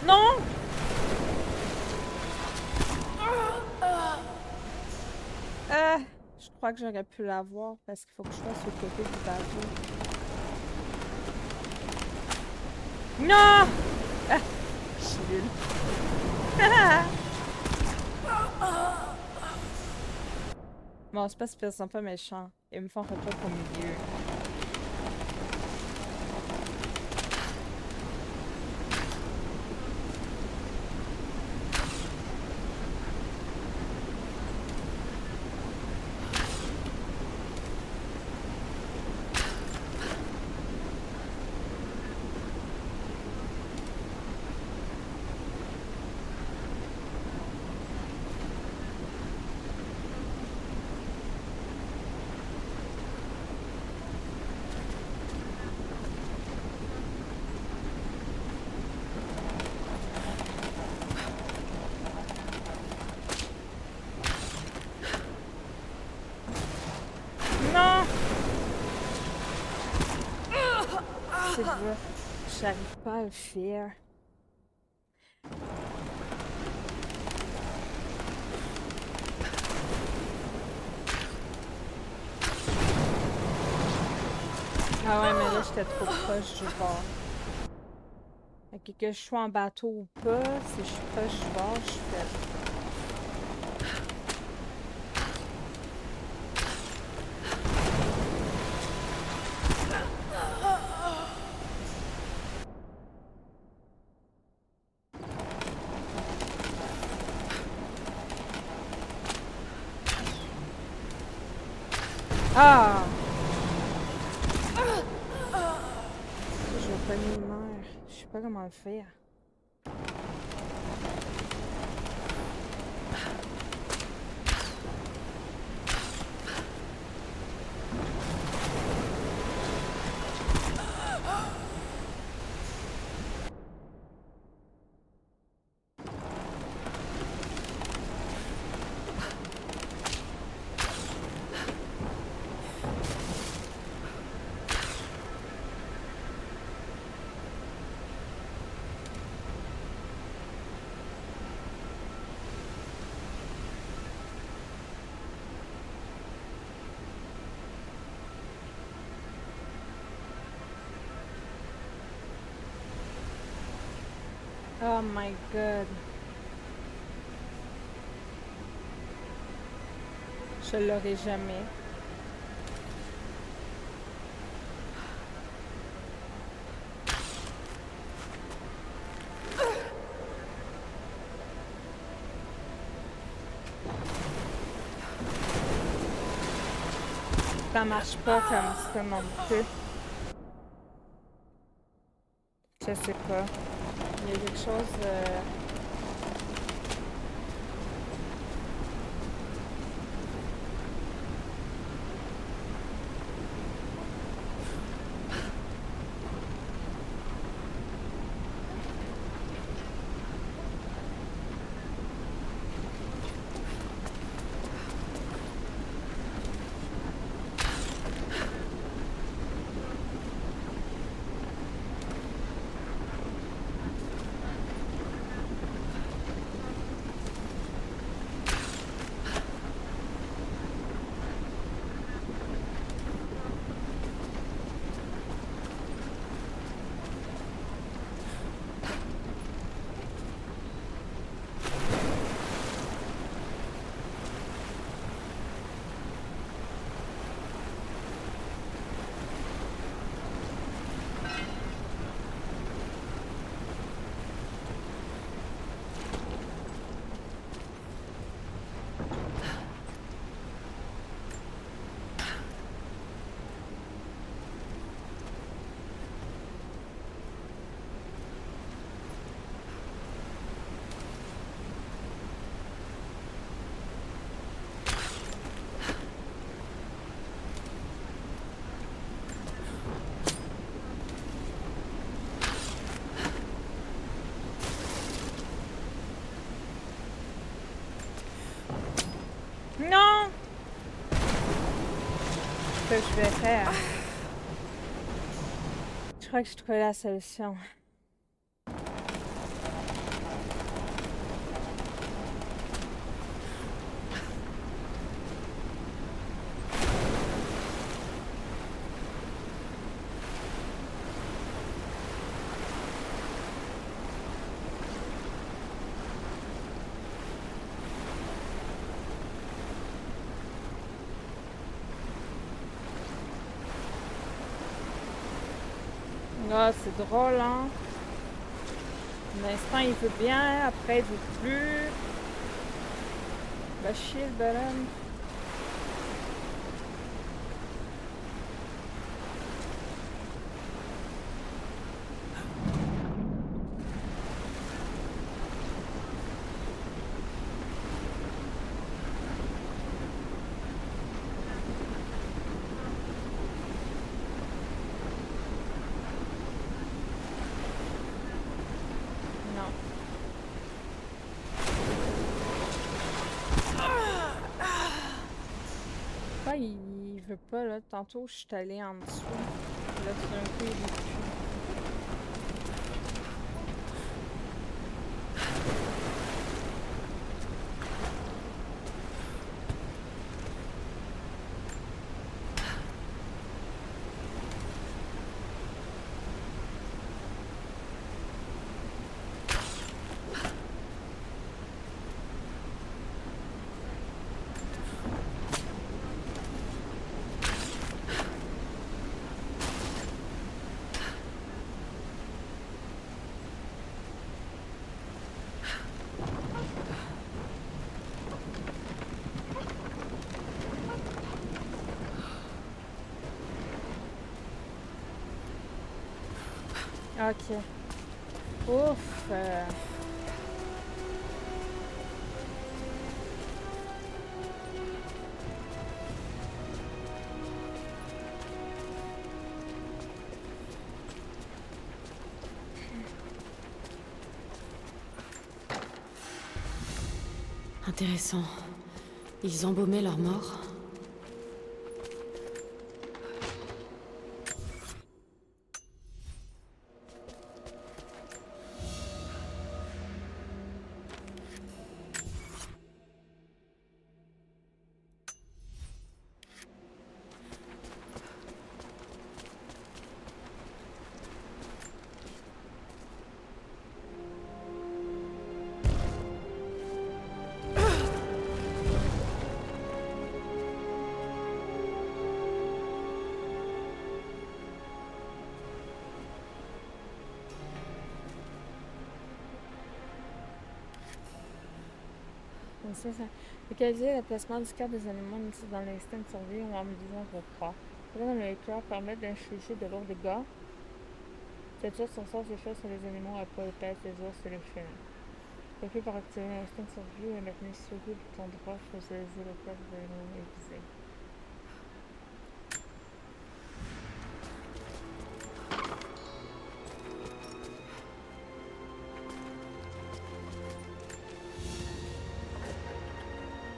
Non! Je crois que j'aurais pu l'avoir parce qu'il faut que je fasse le côté du bateau. Non! Ah, je suis nulle. Bon, c'est pas super sympa méchant. Ils me font repas au milieu. Non! C'est dur. J'arrive pas à le faire. Ah ouais, mais là, j'étais trop proche du bord. Fait que je sois en bateau ou pas, si je suis proche du bord, je fais... Ah! Je vais pas mes nerfs. Je sais pas comment le faire. Oh my god. Je l'aurai jamais. Ça marche pas comme ça non plus. Je sais pas. Il y a quelque chose... Non! Ce que je vais faire. Je crois que je trouve la solution. Ah, c'est drôle, hein? L'instant, il veut bien, après, il veut plus. Va chier, le bonhomme. Il veut pas, là. Tantôt, je suis allée en dessous. Là, tout d'un coup, il veut plus. Ok. Ouf. Intéressant. Ils embaumaient leurs morts. C'est ça. Localiser le placement du cœur des animaux dans l'instinct de survie ou en mobilisant vos proies. Dans le cœur permet d'infliger de lourds dégâts. Cette chose sont sans effet sur les animaux à peau épaisse, les ours et les félins. Occupé par activer l'instinct de survie et maintenir souris de ton droit, spécialiser le cœur des animaux aiguisés.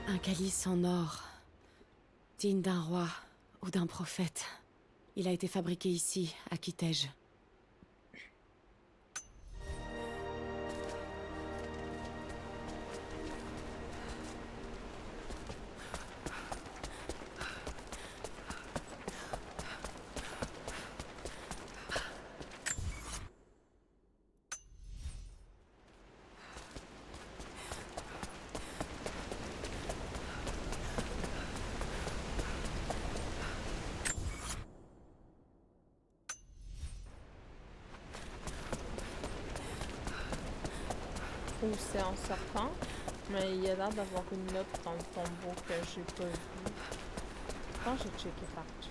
Un calice en or, digne d'un roi ou d'un prophète. Il a été fabriqué ici, à Kitej. Ou c'est en sortant, mais il y a l'air d'avoir une note dans le tombeau que j'ai pas vu. Je pense que j'ai checké partout.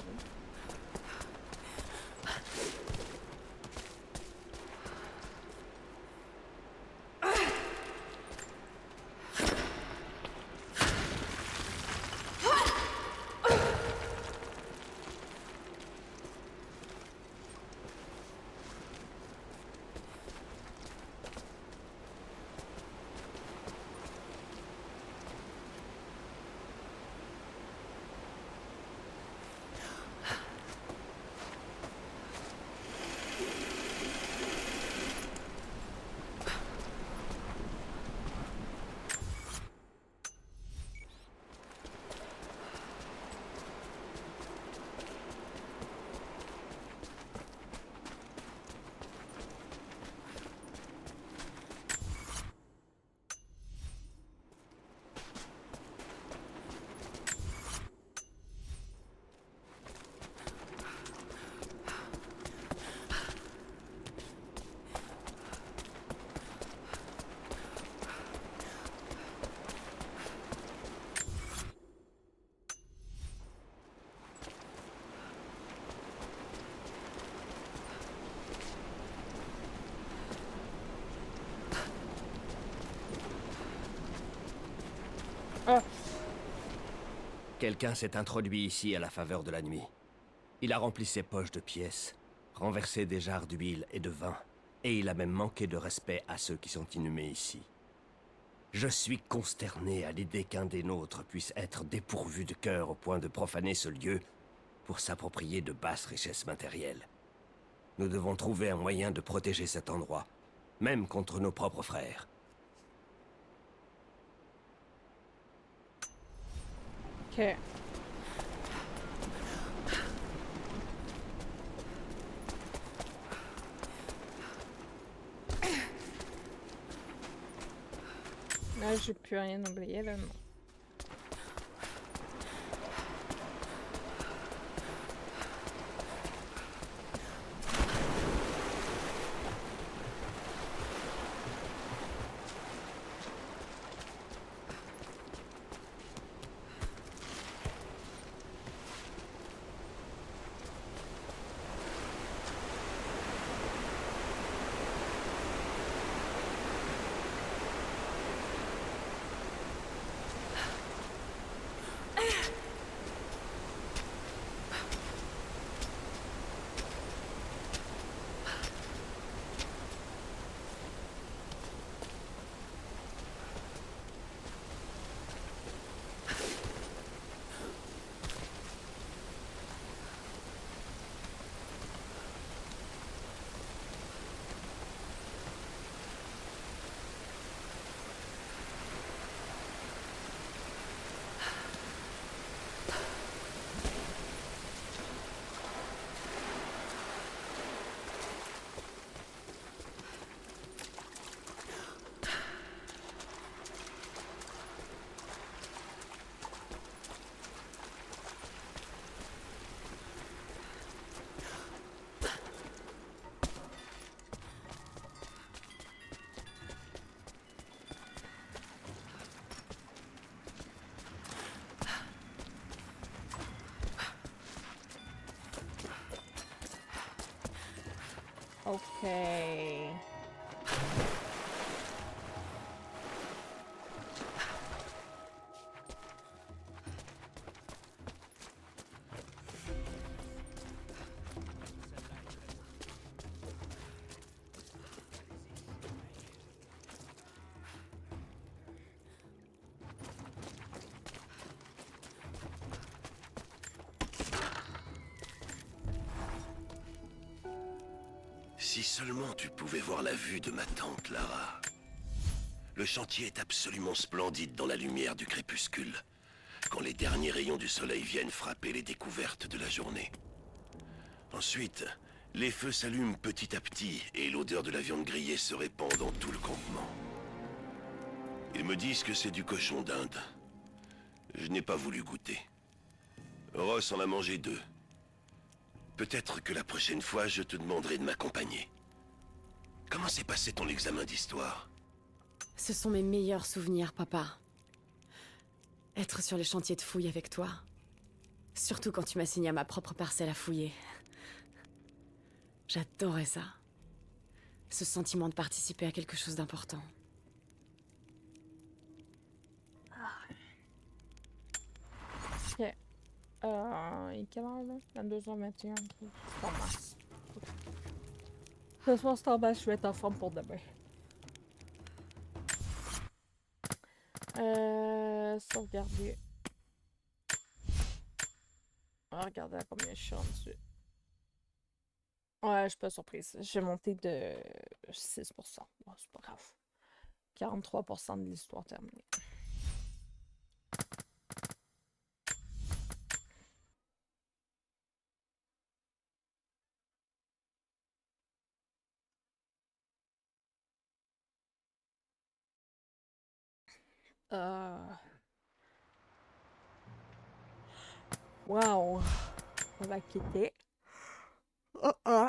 Ah. Quelqu'un s'est introduit ici à la faveur de la nuit. Il a rempli ses poches de pièces, renversé des jarres d'huile et de vin, et il a même manqué de respect à ceux qui sont inhumés ici. Je suis consterné à l'idée qu'un des nôtres puisse être dépourvu de cœur au point de profaner ce lieu pour s'approprier de basses richesses matérielles. Nous devons trouver un moyen de protéger cet endroit, même contre nos propres frères. Ok. Là, j'ai plus rien oublié, là, non. Ok. Si seulement tu pouvais voir la vue de ma tante, Lara. Le chantier est absolument splendide dans la lumière du crépuscule, quand les derniers rayons du soleil viennent frapper les découvertes de la journée. Ensuite, les feux s'allument petit à petit et l'odeur de la viande grillée se répand dans tout le campement. Ils me disent que c'est du cochon d'Inde. Je n'ai pas voulu goûter. Ross en a mangé 2. Peut-être que la prochaine fois, je te demanderai de m'accompagner. Comment s'est passé ton examen d'histoire? Ce sont mes meilleurs souvenirs, papa. Être sur les chantiers de fouille avec toi. Surtout quand tu m'as signé à ma propre parcelle à fouiller. J'adorais ça. Ce sentiment de participer à quelque chose d'important. Ok. Il est quelle heure là? 22h21. C'est en masse. Ce soir, c'est en masse, je vais être en forme pour demain. Sauvegarder. On va regarder à combien je suis rendue. Ouais, je suis pas surprise. J'ai monté de 6%. Bon, c'est pas grave. 43% de l'histoire terminée. Wow. On va quitter. Oh, oh.